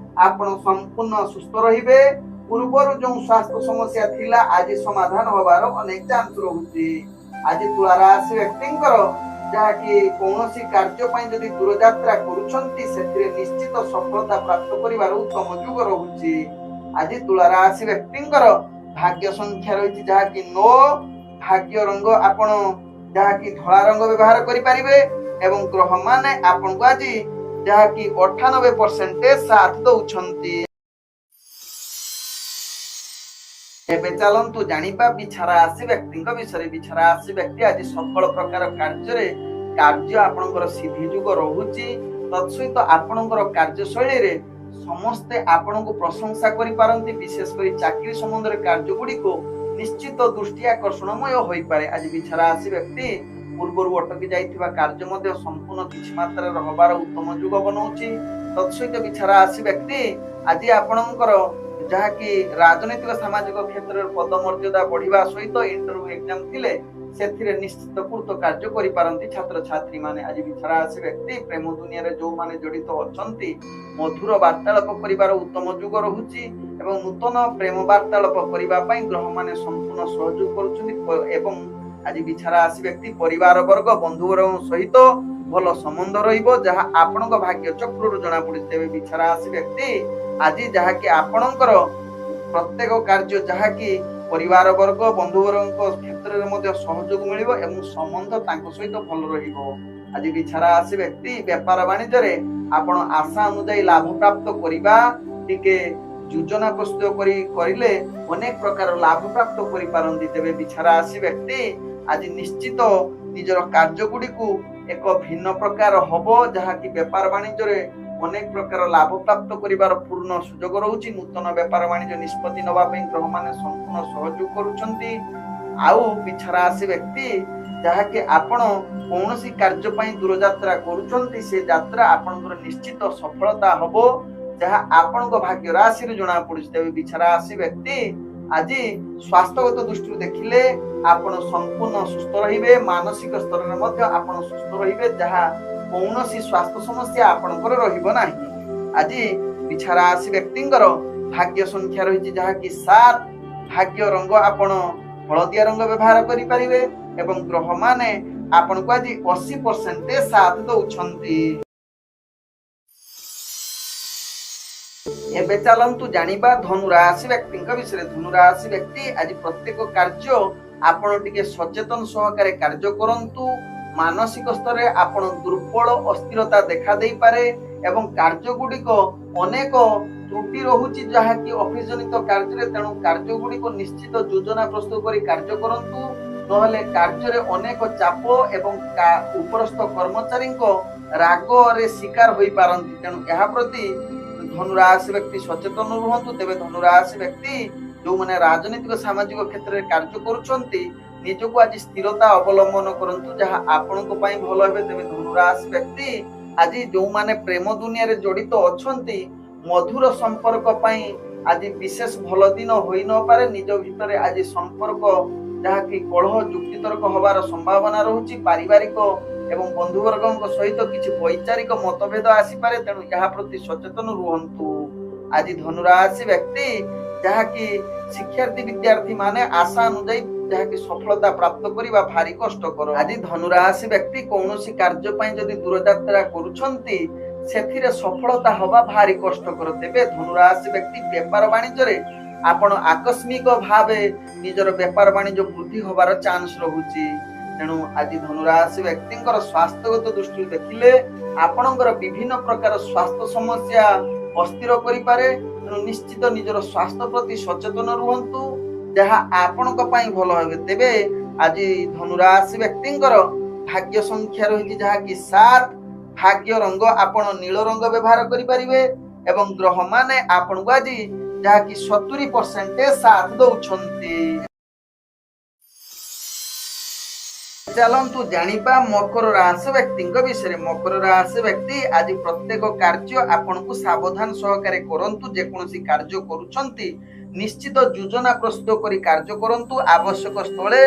ଆପଣ ସମ୍ପୂର୍ଣ୍ଣ ସୁସ୍ଥ ରହିବେ। ପୂର୍ବରୁ ଯେଉଁ ସ୍ୱାସ୍ଥ୍ୟ ସମସ୍ୟା ଥିଲା ଆଜି ସମାଧାନ ହବାର ଅନେକ ଚାନ୍ସ ରହୁଛି। ଆଜି ତୁଳା ରାଶି ବ୍ୟକ୍ତିଙ୍କର ଯାହାକି କୌଣସି କାର୍ଯ୍ୟ ପାଇଁ ଯଦି ଦୂରଯାତ୍ରା କରୁଛନ୍ତି ସେଥିରେ ନିଶ୍ଚିତ ସଫଳତା ପ୍ରାପ୍ତ କରିବାର ଉତ୍ତମ ଯୁଗ ରହୁଛି। ଆଜି ତୁଳା ରାଶି ବ୍ୟକ୍ତିଙ୍କର ଭାଗ୍ୟ ସଂଖ୍ୟା ରହିଛି ଯାହାକି 9, ଭାଗ୍ୟ ରଙ୍ଗ ଆପଣ ଯାହାକି ଧଳା ରଙ୍ଗ ବ୍ୟବହାର କରିପାରିବେ ଏବଂ ଗ୍ରହ ମାନେ ଆପଣଙ୍କୁ ଆଜି ଯାହାକି 98% ସାଥ ଦଉଛନ୍ତି। ଏବେ ଚାଲନ୍ତୁ ଜାଣିବା ବିଛା ରାଶି ବ୍ୟକ୍ତିଙ୍କ ବିଷୟରେ। ବିଛା ରାଶି ବ୍ୟକ୍ତି ଆଜି ସକଳ ପ୍ରକାର କାର୍ଯ୍ୟ ଆପଣଙ୍କର ସିଦ୍ଧି ଯୁଗ ରହୁଛି। ତତ୍ସହିତ ଆପଣଙ୍କର କାର୍ଯ୍ୟଶୈଳୀରେ ସମସ୍ତେ ଆପଣଙ୍କୁ ପ୍ରଶଂସା କରିପାରନ୍ତି। ବିଶେଷ କରି ଚାକିରି ସମ୍ବନ୍ଧରେ କାର୍ଯ୍ୟ ଗୁଡିକୁ ନିଶ୍ଚିତ ଦୃଷ୍ଟି ଆକର୍ଷଣମୟ ହୋଇପାରେ। ଆଜି ବିଛା ରାଶି ବ୍ୟକ୍ତି ପୂର୍ବରୁ ଅଟକି ଯାଇଥିବା କାର୍ଯ୍ୟ ମଧ୍ୟ ସମ୍ପୂର୍ଣ୍ଣ କିଛି ମାତ୍ରାରେ ହବାର ଉତ୍ତମ ଯୁଗ ବନଉଛି। ତତ୍ସହିତ ବିଛାରା ରାଶି ବ୍ୟକ୍ତି ଆଜି ଆପଣଙ୍କର ଯାହାକି ରାଜନୈତିକ ସାମାଜିକ କ୍ଷେତ୍ରରେ ପଦମର୍ଯ୍ୟାଦା ବଢିବା ସହିତ ଇଣ୍ଟରଭ୍ୟୁ ଏକ୍ଜାମ ଥିଲେ ସେଥିରେ ନିଶ୍ଚିତ ପୂର୍ତ୍ତ କାର୍ଯ୍ୟ କରିପାରନ୍ତି ଛାତ୍ରଛାତ୍ରୀ ମାନେ। ଆଜି ବିଛାରା ରାଶି ବ୍ୟକ୍ତି ପ୍ରେମ ଦୁନିଆରେ ଯୋଉମାନେ ଜଡିତ ଅଛନ୍ତି ମଧୁର ବାର୍ତ୍ତାଳାପ କରିବାର ଉତ୍ତମ ଯୁଗ ରହୁଛି ଏବଂ ନୂତନ ପ୍ରେମ ବାର୍ତ୍ତାଳାପ କରିବା ପାଇଁ ଗ୍ରହମାନେ ସମ୍ପୂର୍ଣ୍ଣ ସହଯୋଗ କରୁଛନ୍ତି ଏବଂ ଆଜି ବିଛାରା ରାଶି ବ୍ୟକ୍ତି ପରିବାର ବର୍ଗ ବନ୍ଧୁବର୍ଗଙ୍କ ସହିତ ଭଲ ସମ୍ବନ୍ଧ ରହିବ ଯାହା ଆପଣଙ୍କ ଭାଗ୍ୟ ଚକ୍ରରୁ ଜଣା ପଡୁଛି। ତେବେ ବିଛାରା ରାଶି ବ୍ୟକ୍ତି ଆଜି ଯାହାକି ଆପଣଙ୍କର ପ୍ରତ୍ୟେକ କାର୍ଯ୍ୟ ଯାହାକି ପରିବାର ବର୍ଗ ବନ୍ଧୁବର୍ଗଙ୍କ କ୍ଷେତ୍ରରେ ମଧ୍ୟ ସହଯୋଗ ମିଳିବ ଏବଂ ସମ୍ବନ୍ଧ ତାଙ୍କ ସହିତ ଭଲ ରହିବ। ଆଜି ବିଛାରା ରାଶି ବ୍ୟକ୍ତି ବେପାର ବାଣିଜ୍ୟରେ ଆପଣ ଆଶା ଅନୁଯାୟୀ ଲାଭ ପ୍ରାପ୍ତ କରିବା ଟିକେ ଯୋଜନା ପ୍ରସ୍ତୁତ କରିଲେ ଅନେକ ପ୍ରକାର ଲାଭ ପ୍ରାପ୍ତ କରିପାରନ୍ତି। ତେବେ ବିଛାରା ରାଶି ବ୍ୟକ୍ତି ଆଜି ନିଶ୍ଚିତ ନିଜର କାର୍ଯ୍ୟ ଗୁଡିକୁ ଏକ ଭିନ୍ନ ପ୍ରକାର ହବ ଯାହାକି ବେପାର ବାଣିଜ୍ୟରେ ଅନେକ ପ୍ରକାର ଲାଭ ପ୍ରାପ୍ତ କରିବାର ପୂର୍ଣ୍ଣ ସୁଯୋଗ ରହୁଛି। ନୂତନ ବେପାର ବାଣିଜ୍ୟ ନିଷ୍ପତ୍ତି ନେବା ପାଇଁ ଗ୍ରହମାନେ ସମ୍ପୂର୍ଣ୍ଣ ସହଯୋଗ କରୁଛନ୍ତି। ଆଉ ବିଛାରା ରାଶି ବ୍ୟକ୍ତି ଯାହାକି ଆପଣ କୌଣସି କାର୍ଯ୍ୟ ପାଇଁ ଦୂରଯାତ୍ରା କରୁଛନ୍ତି ସେ ଯାତ୍ରା ଆପଣଙ୍କର ନିଶ୍ଚିତ ସଫଳତା ହବ ଯାହା ଆପଣଙ୍କ ଭାଗ୍ୟ ରାଶିରୁ ଜଣା ପଡୁଛି। ତେବେ ବିଛାରା ରାଶି ବ୍ୟକ୍ତି ଆଜି ସ୍ୱାସ୍ଥ୍ୟଗତ ଦୃଷ୍ଟିରୁ ଦେଖିଲେ ଆପଣ ସମ୍ପୂର୍ଣ୍ଣ ସୁସ୍ଥ ରହିବେ। ମାନସିକ ସ୍ତରରେ ମଧ୍ୟ ଆପଣ ସୁସ୍ଥ ରହିବେ ଯାହା କୌଣସି ସ୍ୱାସ୍ଥ୍ୟ ସମସ୍ୟା ଆପଣଙ୍କର ରହିବ ନାହିଁ। ଆଜି ବିଛାରା ରାଶି ବ୍ୟକ୍ତିଙ୍କର ଭାଗ୍ୟ ସଂଖ୍ୟା ରହିଛି ଯାହାକି 7। ଭାଗ୍ୟ ରଙ୍ଗ ଆପଣ ହଳଦିଆ ରଙ୍ଗ ବ୍ୟବହାର କରିପାରିବେ ଏବଂ ଗ୍ରହମାନେ ଆପଣଙ୍କୁ ଆଜି 80% ସାଥ ଦଉଛନ୍ତି। ଏବେ ଚାଲନ୍ତୁ ଜାଣିବା ଧନୁ ରାଶି ବ୍ୟକ୍ତିଙ୍କ ବିଷୟରେ। ଧନୁ ରାଶି ବ୍ୟକ୍ତି ଆଜି ପ୍ରତ୍ୟେକ କାର୍ଯ୍ୟ ଆପଣ ଟିକେ ସଚେତନ ସହକାରେ କାର୍ଯ୍ୟ କରନ୍ତୁ। ମାନସିକ ସ୍ତରରେ ଆପଣ ଦୁର୍ବଳ ଅସ୍ଥିରତା ଦେଖା ଦେଇପାରେ ଏବଂ କାର୍ଯ୍ୟ ଗୁଡିକ ଅନେକ ତ୍ରୁଟି ରହୁଛି ଯାହାକି ଅଫିସ ଜନିତ କାର୍ଯ୍ୟରେ। ତେଣୁ କାର୍ଯ୍ୟ ଗୁଡିକ ନିଶ୍ଚିତ ଯୋଜନା ପ୍ରସ୍ତୁତ କରି କାର୍ଯ୍ୟ କରନ୍ତୁ ନହେଲେ କାର୍ଯ୍ୟରେ ଅନେକ ଚାପ ଏବଂ ଉପରସ୍ଥ କର୍ମଚାରୀଙ୍କ ରାଗରେ ଶିକାର ହୋଇପାରନ୍ତି। ତେଣୁ ଏହା ପ୍ରତି ଧନୁ ରାଶି ବ୍ୟକ୍ତି ସଚେତନ ରୁହନ୍ତୁ। ତେବେ ଧନୁ ରାଶି ବ୍ୟକ୍ତି ଯୋଉମାନେ ରାଜନୈତିକ ସାମାଜିକ କ୍ଷେତ୍ରରେ କାର୍ଯ୍ୟ କରୁଛନ୍ତି ନିଜକୁ ଆଜି ସ୍ଥିରତା ଅବଲମ୍ବନ କରନ୍ତୁ ଯାହା ଆପଣଙ୍କ ପାଇଁ ଭଲ ହେବେ। ତେବେ ଧନୁ ରାଶି ବ୍ୟକ୍ତି ଆଜି ଯୋଉମାନେ ପ୍ରେମ ଦୁନିଆରେ ଜଡିତ ଅଛନ୍ତି ମଧୁର ସମ୍ପର୍କ ପାଇଁ ଆଜି ବିଶେଷ ଭଲ ଦିନ ହୋଇ ନପାରେ। ନିଜ ଭିତରେ ଆଜି ସମ୍ପର୍କ ଯାହାକି କଳହ ଯୁକ୍ତିତର୍କ ହବାର ସମ୍ଭାବନା ରହୁଛି। ପାରିବାରିକ ଏବଂ ବନ୍ଧୁବର୍ଗଙ୍କ ସହିତ କିଛି ବୈଚାରିକ ମତଭେଦ ଆସିପାରେ ତେଣୁ ଏହା ପ୍ରତି ସଚେତନ ରୁହନ୍ତୁ। ଆଜି ଧନୁ ରାଶି ବ୍ୟକ୍ତି ଯାହାକି ଶିକ୍ଷାର୍ଥୀ ବିଦ୍ୟାର୍ଥୀ ମାନେ ଆଶା ଅନୁଯାୟୀ ଯାହାକି ସଫଳତା ପ୍ରାପ୍ତ କରିବା ଭାରି କଷ୍ଟକର। ଆଜି ଧନୁ ରାଶି ବ୍ୟକ୍ତି କୌଣସି କାର୍ଯ୍ୟ ପାଇଁ ଯଦି ଦୂରଯାତ୍ରା କରୁଛନ୍ତି ସେଥିରେ ସଫଳତା ହବା ଭାରି କଷ୍ଟକର। ତେବେ ଧନୁ ରାଶି ବ୍ୟକ୍ତି ବେପାର ବାଣିଜ୍ୟରେ ଆପଣ ଆକସ୍ମିକ ଭାବେ ନିଜର ବେପାର ବାଣିଜ୍ୟ ବୃଦ୍ଧି ହବାର ଚାନ୍ସ ରହୁଛି। ତେଣୁ ଆଜି ଧନୁ ରାଶି ବ୍ୟକ୍ତିଙ୍କର ସ୍ୱାସ୍ଥ୍ୟଗତ ଦୃଷ୍ଟିରୁ ଦେଖିଲେ ଆପଣଙ୍କର ବିଭିନ୍ନ ପ୍ରକାର ସ୍ୱାସ୍ଥ୍ୟ ସମସ୍ୟା ଅସ୍ଥିର କରିପାରେ। ତେଣୁ ନିଶ୍ଚିତ ନିଜର ସ୍ୱାସ୍ଥ୍ୟ ପ୍ରତି ସଚେତନ ରୁହନ୍ତୁ ଯାହା ଆପଣଙ୍କ ପାଇଁ ଭଲ ହେବେ। ତେବେ ଆଜି ଧନୁ ରାଶି ବ୍ୟକ୍ତିଙ୍କର ଭାଗ୍ୟ ସଂଖ୍ୟା ରହିଛି ଯାହାକି 7। ଭାଗ୍ୟ ରଙ୍ଗ ଆପଣ ନୀଳ ରଙ୍ଗ ବ୍ୟବହାର କରିପାରିବେ ଏବଂ ଗ୍ରହମାନେ ଆପଣଙ୍କୁ ଆଜି ଯାହାକି 70% ସାଥ ଦଉଛନ୍ତି। ଚାଲନ୍ତୁ ଜାଣିବା ମକର ରାଶି ବ୍ୟକ୍ତିଙ୍କ ବିଷୟରେ। ମକର ରାଶି ବ୍ୟକ୍ତି ଆଜି ପ୍ରତ୍ୟେକ କାର୍ଯ୍ୟ ଆପଣଙ୍କୁ ସାବଧାନ ସହକାରେ କରନ୍ତୁ। ଯେକୌଣସି କାର୍ଯ୍ୟ କରୁଛନ୍ତି ନିଶ୍ଚିତ ଯୋଜନା ପ୍ରସ୍ତୁତ କରି କାର୍ଯ୍ୟ କରନ୍ତୁ। ଆବଶ୍ୟକ ସ୍ଥଳେ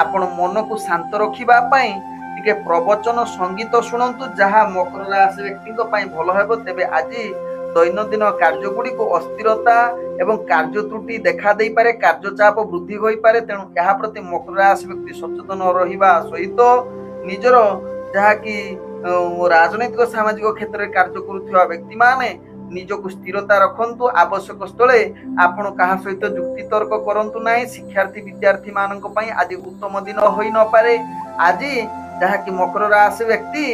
ଆପଣ ମନକୁ ଶାନ୍ତ ରଖିବା ପାଇଁ ଟିକେ ପ୍ରବଚନ ସଙ୍ଗୀତ ଶୁଣନ୍ତୁ ଯାହା ମକର ରାଶି ବ୍ୟକ୍ତିଙ୍କ ପାଇଁ ଭଲ ହେବ। ତେବେ ଆଜି ଦୈନନ୍ଦିନ କାର୍ଯ୍ୟ ଗୁଡିକୁ ଅସ୍ଥିରତା ଏବଂ କାର୍ଯ୍ୟ ତ୍ରୁଟି ଦେଖା ଦେଇପାରେ, କାର୍ଯ୍ୟ ଚାପ ବୃଦ୍ଧି ହୋଇପାରେ। ତେଣୁ ଏହା ପ୍ରତି ମକର ରାଶି ବ୍ୟକ୍ତି ସଚେତନ ରହିବା ସହିତ ନିଜର ଯାହାକି ରାଜନୈତିକ ସାମାଜିକ କ୍ଷେତ୍ରରେ କାର୍ଯ୍ୟ କରୁଥିବା ବ୍ୟକ୍ତି ମାନେ ନିଜକୁ ସ୍ଥିରତା ରଖନ୍ତୁ। ଆବଶ୍ୟକ ସ୍ଥଳେ ଆପଣ କାହା ସହିତ ଯୁକ୍ତି ତର୍କ କରନ୍ତୁ ନାହିଁ। ଶିକ୍ଷାର୍ଥୀ ବିଦ୍ୟାର୍ଥୀ ମାନଙ୍କ ପାଇଁ ଆଜି ଉତ୍ତମ ଦିନ ହୋଇ ନପାରେ। ଆଜି ଯାହାକି ମକର ରାଶି ବ୍ୟକ୍ତି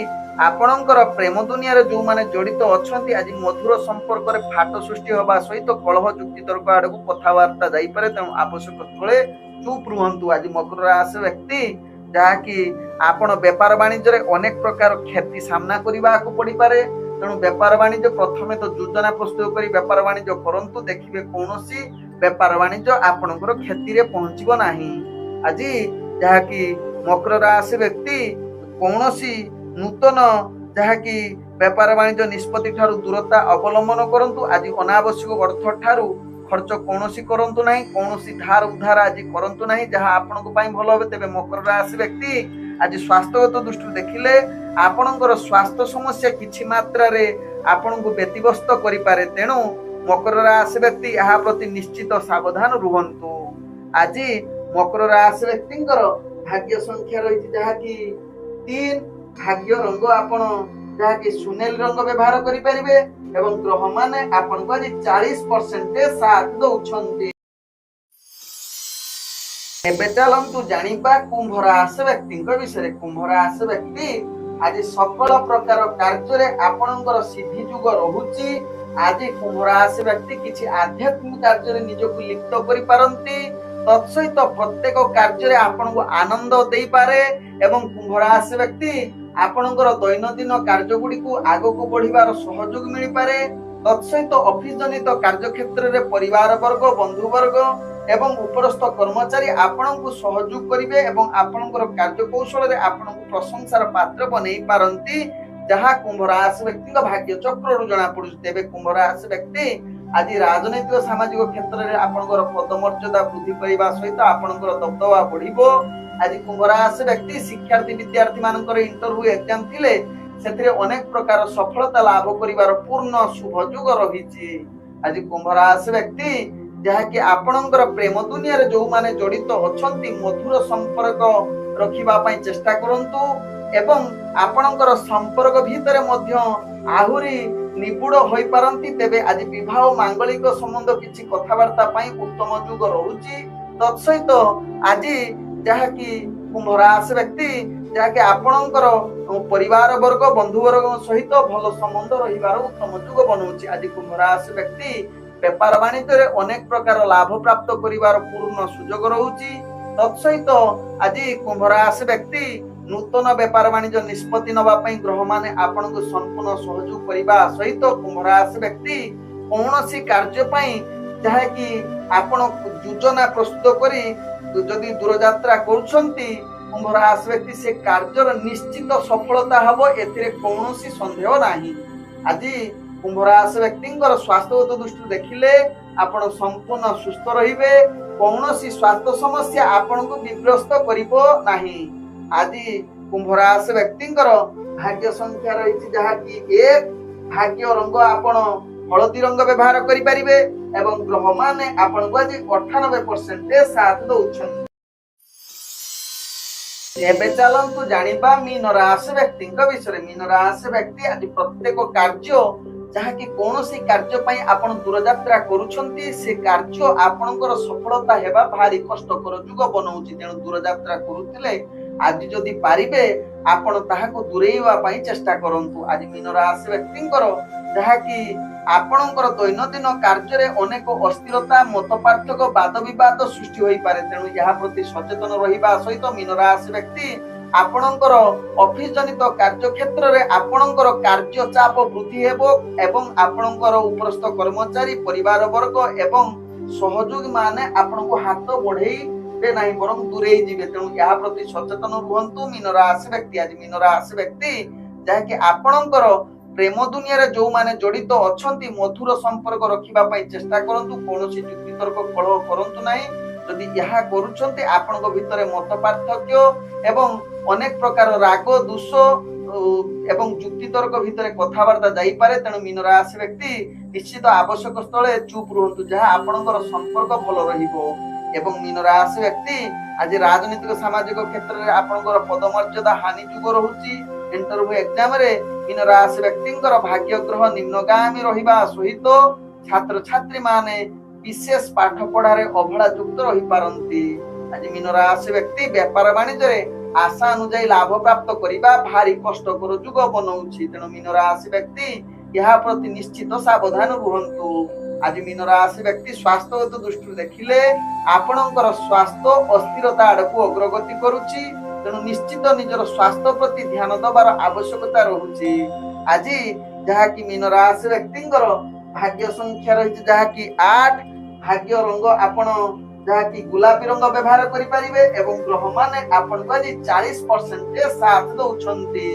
ଆପଣଙ୍କର ପ୍ରେମ ଦୁନିଆରେ ଯୋଉମାନେ ଜଡିତ ଅଛନ୍ତି ଆଜି ମଧୁର ସମ୍ପର୍କରେ ଫାଟ ସୃଷ୍ଟି ହବା ସହିତ କଳହ ଯୁକ୍ତି ତର୍କ ଆଡକୁ କଥାବାର୍ତ୍ତା ଯାଇପାରେ। ତେଣୁ ଆବଶ୍ୟକ ସ୍ଥଳେ ଚୁପ ରୁହନ୍ତୁ। ଆଜି ମକର ରାଶି ବ୍ୟକ୍ତି ଯାହାକି ଆପଣ ବେପାର ବାଣିଜ୍ୟରେ ଅନେକ ପ୍ରକାର କ୍ଷତି ସାମ୍ନା କରିବାକୁ ପଡିପାରେ। ତେଣୁ ବେପାର ବାଣିଜ୍ୟ ପ୍ରଥମେ ତ ଯୋଜନା ପ୍ରସ୍ତୁତ କରି ବେପାର ବାଣିଜ୍ୟ କରନ୍ତୁ। ଦେଖିବେ କୌଣସି ବେପାର ବାଣିଜ୍ୟ ଆପଣଙ୍କର କ୍ଷତିରେ ପହଞ୍ଚିବ ନାହିଁ। ଆଜି ଯାହାକି ମକର ରାଶି ବ୍ୟକ୍ତି କୌଣସି ନୂତନ ଯାହାକି ବେପାର ବାଣିଜ୍ୟ ନିଷ୍ପତ୍ତି ଠାରୁ ଦୂରତା ଅବଲମ୍ବନ କରନ୍ତୁ। ଆଜି ଅନାବଶ୍ୟକ ଅର୍ଥ ଠାରୁ ଖର୍ଚ୍ଚ କୌଣସି କରନ୍ତୁ ନାହିଁ। କୌଣସି ଧାର ଉଧାର ଆଜି କରନ୍ତୁ ନାହିଁ, ଯାହା ଆପଣଙ୍କ ପାଇଁ ଭଲ হবে। ତେବେ ମକର ରାଶି ବ୍ୟକ୍ତି ଆଜି ସ୍ୱାସ୍ଥ୍ୟଗତ ଦୃଷ୍ଟିରୁ ଦେଖିଲେ ଆପଣଙ୍କର ସ୍ୱାସ୍ଥ୍ୟ ସମସ୍ୟା କିଛି ମାତ୍ରାରେ ଆପଣଙ୍କୁ ବ୍ୟତିବ୍ୟସ୍ତ କରିପାରେ। ତେଣୁ ମକର ରାଶି ବ୍ୟକ୍ତି ଏହା ପ୍ରତି ନିଶ୍ଚିତ ସାବଧାନ ରୁହନ୍ତୁ। ଆଜି ମକର ରାଶି ବ୍ୟକ୍ତିଙ୍କର ଭାଗ୍ୟ ସଂଖ୍ୟା ରହିଛି ଯାହାକି 3। ଭାଗ୍ୟ ରଙ୍ଗ ଆପଣ ଯାହାକି ସୁନେଲି ରଙ୍ଗ ବ୍ୟବହାର କରିପାରିବେ ଏବଂ ଗ୍ରହମାନେ ଆପଣଙ୍କୁ ଆଜି 40% ସାଥ ଦଉଛନ୍ତି। ଏବେ ଚାଲନ୍ତୁ ଜାଣିବା କୁମ୍ଭ ରାଶି ବ୍ୟକ୍ତିଙ୍କ ବିଷୟରେ। କୁମ୍ଭ ରାଶି ବ୍ୟକ୍ତି ଆଜି ସକଳ ପ୍ରକାର କାର୍ଯ୍ୟରେ ଆପଣଙ୍କର ସିଦ୍ଧି ଯୁଗ ରହୁଛି। ଆଜି କୁମ୍ଭ ରାଶି ବ୍ୟକ୍ତି କିଛି ଆଧ୍ୟାତ୍ମିକ କାର୍ଯ୍ୟରେ ନିଜକୁ ଲିପ୍ତ କରିପାରନ୍ତି। ତତ୍ସହିତ ପ୍ରତ୍ୟେକ କାର୍ଯ୍ୟରେ ଆପଣଙ୍କୁ ଆନନ୍ଦ ଦେଇପାରେ ଏବଂ କୁମ୍ଭ ରାଶି ବ୍ୟକ୍ତି ଆପଣଙ୍କର ଦୈନନ୍ଦିନ କାର୍ଯ୍ୟଗୁଡ଼ିକୁ ଆଗକୁ ବଢିବାର ସହଯୋଗ ମିଳିପାରେ। ତତ୍ସହିତ ଅଫିସ ଜନିତ କାର୍ଯ୍ୟକ୍ଷେତ୍ରରେ ପରିବାର ବର୍ଗ, ବନ୍ଧୁ ବର୍ଗ ଏବଂ ଉପରସ୍ଥ କର୍ମଚାରୀ ଆପଣଙ୍କୁ ସହଯୋଗ କରିବେ ଏବଂ ଆପଣଙ୍କର କାର୍ଯ୍ୟକୌଶଳରେ ଆପଣଙ୍କୁ ପ୍ରଶଂସାର ପାତ୍ର ବନେଇ ପାରନ୍ତି, ଯାହା କୁମ୍ଭ ରାଶି ବ୍ୟକ୍ତିଙ୍କ ଭାଗ୍ୟ ଚକ୍ରରୁ ଜଣା ପଡୁଛି। ତେବେ କୁମ୍ଭ ରାଶି ବ୍ୟକ୍ତି ଆଜି ରାଜନୈତିକ ସାମାଜିକ କ୍ଷେତ୍ରରେ ଆପଣଙ୍କର ପଦମର୍ଯ୍ୟାଦା ବୃଦ୍ଧି କରିବା ସହିତ ଆପଣଙ୍କର ଦବଦବା ବଢିବ। ଆଜି କୁମ୍ଭ ରାଶି ବ୍ୟକ୍ତି ଶିକ୍ଷାର୍ଥୀ ବିଦ୍ୟାର୍ଥୀ ମାନଙ୍କର ଇଣ୍ଟରଭ୍ୟୁ ଏକ୍ଜାମ ଥିଲେ ସେଥିରେ ଅନେକ ପ୍ରକାର ସଫଳତା ଲାଭ କରିବାର ପୂର୍ଣ୍ଣ ଶୁଭ ଯୋଗ ରହିଛି। ଆଜି କୁମ୍ଭ ରାଶି ବ୍ୟକ୍ତି ଯାହାକି ଆପଣଙ୍କର ପ୍ରେମ ଦୁନିଆରେ ଯୋଉମାନେ ଜଡିତ ଅଛନ୍ତି ମଧୁର ସମ୍ପର୍କ ରଖିବା ପାଇଁ ଚେଷ୍ଟା କରନ୍ତୁ ଏବଂ ଆପଣଙ୍କର ସମ୍ପର୍କ ଭିତରେ ମଧ୍ୟ ଆହୁରି ନିବିଡ଼ ହୋଇପାରନ୍ତି। ତେବେ ଆଜି ବିବାହ ମାଙ୍ଗଳିକ ସମ୍ବନ୍ଧ କିଛି କଥାବାର୍ତ୍ତା ପାଇଁ ଉତ୍ତମ ଯୁଗ ରହୁଛି। ତତ୍ସହିତ ଆଜି ଯାହାକି କୁମ୍ଭ ରାଶି ବ୍ୟକ୍ତି ଯାହାକି ଆପଣଙ୍କର ପରିବାର ବର୍ଗ, ବନ୍ଧୁ ବର୍ଗ ସହିତ ଭଲ ସମ୍ବନ୍ଧ ରହିବାର ଉତ୍ତମ ଯୁଗ ବନଉଛି। ଆଜି କୁମ୍ଭ ରାଶି ବ୍ୟକ୍ତି ବେପାର ବାଣିଜ୍ୟରେ ଅନେକ ପ୍ରକାର ଲାଭ ପ୍ରାପ୍ତ କରିବାର ପୂର୍ଣ୍ଣ ସୁଯୋଗ ରହୁଛି। ତତ୍ସହିତ ଆଜି କୁମ୍ଭ ରାଶି ବ୍ୟକ୍ତି ନୂତନ ବେପାର ବାଣିଜ୍ୟ ନିଷ୍ପତ୍ତି ନେବା ପାଇଁ ଗ୍ରହମାନେ ଆପଣଙ୍କୁ ସମ୍ପୂର୍ଣ୍ଣ ସହଯୋଗ କରିବା ସହିତ କୁମ୍ଭ ରାଶି ବ୍ୟକ୍ତି କୌଣସି କାର୍ଯ୍ୟ ପାଇଁ ଯାହାକି ଆପଣ ଯୋଜନା ପ୍ରସ୍ତୁତ କରି ଯଦି ଦୂରଯାତ୍ରା କରୁଛନ୍ତି କୁମ୍ଭ ରାଶି ବ୍ୟକ୍ତି ସେ କାର୍ଯ୍ୟର ନିଶ୍ଚିତ ସଫଳତା ହେବ, ଏଥିରେ କୌଣସି ସନ୍ଦେହ ନାହିଁ। ଆଜି କୁମ୍ଭ ରାଶି ବ୍ୟକ୍ତିଙ୍କର ସ୍ୱାସ୍ଥ୍ୟଗତ ଦୃଷ୍ଟିରୁ ଦେଖିଲେ ଆପଣ ସମ୍ପୂର୍ଣ୍ଣ ସୁସ୍ଥ ରହିବେ। କୌଣସି ସ୍ୱାସ୍ଥ୍ୟ ସମସ୍ୟା ଆପଣଙ୍କୁ ବିବ୍ରସ୍ତ କରିବ ନାହିଁ। ଆଜି କୁମ୍ଭ ରାଶି ବ୍ୟକ୍ତିଙ୍କର ଭାଗ୍ୟ ସଂଖ୍ୟା ରହିଛି ଯାହାକି 1। ଭାଗ୍ୟ ରଙ୍ଗ ଆପଣ ହଳଦୀ ରଙ୍ଗ ବ୍ୟବହାର କରିପାରିବେ ଏବଂ ଗ୍ରହମାନେ ଆପଣଙ୍କୁ ଆଜି 98% ସାଥ ଦଉଛନ୍ତି। ଏବେ ଚାଲନ୍ତୁ ଜାଣିବା ମୀନ ରାଶି ବ୍ୟକ୍ତିଙ୍କ ବିଷୟରେ। ମୀନ ରାଶି ବ୍ୟକ୍ତି ଆଜି ପ୍ରତ୍ୟେକ କାର୍ଯ୍ୟ ଯାହାକି କୌଣସି କାର୍ଯ୍ୟ ପାଇଁ ଆପଣ ଦୂରଯାତ୍ରା କରୁଛନ୍ତି ସେ କାର୍ଯ୍ୟ ଆପଣଙ୍କର ସଫଳତା ହେବା ଭାରି କଷ୍ଟକର ଯୁଗ ବନଉଛି। ତେଣୁ ଦୂରଯାତ୍ରା କରୁଥିଲେ ଆଜି ଯଦି ପାରିବେ ଆପଣ ତାହାକୁ ଦୂରେଇବା ପାଇଁ ଚେଷ୍ଟା କରନ୍ତୁ। ଆଜି ମୀନ ରାଶି ବ୍ୟକ୍ତିଙ୍କର ଯାହାକି ଆପଣଙ୍କର ଦୈନନ୍ଦିନ କାର୍ଯ୍ୟରେ ଅନେକ ଅସ୍ଥିରତା, ମତ ପାର୍ଥକ୍ୟ, ବାଦ ବିବାଦ ସୃଷ୍ଟି ହୋଇପାରେ। ତେଣୁ ଏହା ପ୍ରତି ସଚେତନ ରହିବା ସହିତ ମୀନ ରାଶି ବ୍ୟକ୍ତି ଆପଣଙ୍କର ଅଫିସ ଜନିତ କାର୍ଯ୍ୟ କ୍ଷେତ୍ରରେ ଆପଣଙ୍କର କାର୍ଯ୍ୟ ଚାପ ବୃଦ୍ଧି ହେବ ଏବଂ ଆପଣଙ୍କର ଉପରସ୍ଥ କର୍ମଚାରୀ, ପରିବାର ବର୍ଗ ଏବଂ ସହଯୋଗୀ ମାନେ ଆପଣଙ୍କୁ ହାତ ବଢେଇବେ ନାହିଁ ବରଂ ଦୂରେଇ ଯିବେ। ତେଣୁ ଏହା ପ୍ରତି ସଚେତନ ରୁହନ୍ତୁ ମୀନ ରାଶି ବ୍ୟକ୍ତି। ଆଜି ମୀନ ରାଶି ବ୍ୟକ୍ତି ଯାହାକି ଆପଣଙ୍କର ପ୍ରେମ ଦୁନିଆରେ ଯୋଉମାନେ ଜଡିତ ଅଛନ୍ତି ମଧୁର ସମ୍ପର୍କ ରଖିବା ପାଇଁ ଚେଷ୍ଟା କରନ୍ତୁ। କୌଣସି ଯୁକ୍ତିତର୍କ କଳହ କରନ୍ତୁ ନାହିଁ। ଯଦି ଏହା କରୁଛନ୍ତି ଆପଣଙ୍କ ଭିତରେ ମତ ପାର୍ଥକ୍ୟ ଏବଂ ଅନେକ ପ୍ରକାର ରାଗ, ଦୋଷ ଏବଂ ଯୁକ୍ତିତର୍କ ଭିତରେ କଥାବାର୍ତ୍ତା ଯାଇପାରେ। ତେଣୁ ମୀନ ରାଶି ବ୍ୟକ୍ତି ନିଶ୍ଚିତ ଆବଶ୍ୟକ ସ୍ଥଳେ ଚୁପ୍ ରୁହନ୍ତୁ, ଯାହା ଆପଣଙ୍କର ସମ୍ପର୍କ ଭଲ ରହିବ। ଏବଂ ମୀନ ରାଶି ବ୍ୟକ୍ତି ଆଜି ରାଜନୈତିକ ସାମାଜିକ କ୍ଷେତ୍ରରେ ଆପଣଙ୍କର ପଦମର୍ଯ୍ୟାଦା ହାନି ଯୁଗ ରହୁଛି। ଇଣ୍ଟରଭ୍ୟୁ ଏକ୍ଜାମରେ ମୀନ ରାଶି ବ୍ୟକ୍ତିଙ୍କର ଭାଗ୍ୟ ଗ୍ରହ ନିମ୍ନଗାମୀ ରହିବା ସହିତ ଛାତ୍ରଛାତ୍ରୀ ମାନେ ବିଶେଷ ପାଠ ପଢାରେ ଅବହେଳା ଯୁକ୍ତ ରହିପାରନ୍ତି। ଆଜି ମୀନ ରାଶି ବ୍ୟକ୍ତି ବେପାର ବାଣିଜ୍ୟରେ ଆଶା ଅନୁଯାୟୀ ଲାଭ ପ୍ରାପ୍ତ କରିବା ଭାରି କଷ୍ଟକର ଯୁଗ ବନଉଛି। ତେଣୁ ମୀନ ରାଶି ବ୍ୟକ୍ତି ଏହା ପ୍ରତି ନିଶ୍ଚିତ ସାବଧାନ ରୁହନ୍ତୁ। ଆଜି ମୀନ ରାଶି ବ୍ୟକ୍ତି ସ୍ୱାସ୍ଥ୍ୟଗତ ଦୃଷ୍ଟିରୁ ଦେଖିଲେ ଆପଣଙ୍କର ସ୍ୱାସ୍ଥ୍ୟ ଅସ୍ଥିରତା ଆଡକୁ ଅଗ୍ରଗତି କରୁଛି। ତେଣୁ ନିଶ୍ଚିତ ନିଜର ସ୍ୱାସ୍ଥ୍ୟ ପ୍ରତି ଧ୍ୟାନ ଦେବାର ଆବଶ୍ୟକତା ରହୁଛି। ଆଜି ଯାହାକି ମୀନ ରାଶି ବ୍ୟକ୍ତିଙ୍କର ଭାଗ୍ୟ ସଂଖ୍ୟା ରହିଛି ଯାହାକି 8। ଭାଗ୍ୟ ରଙ୍ଗ ଆପଣ ଯାହାକି ଗୋଲାପୀ ରଙ୍ଗ ବ୍ୟବହାର କରିପାରିବେ ଏବଂ ଗ୍ରହ ମାନେ ଆପଣଙ୍କୁ ଆଜି 40% ସାଥ ଦଉଛନ୍ତି।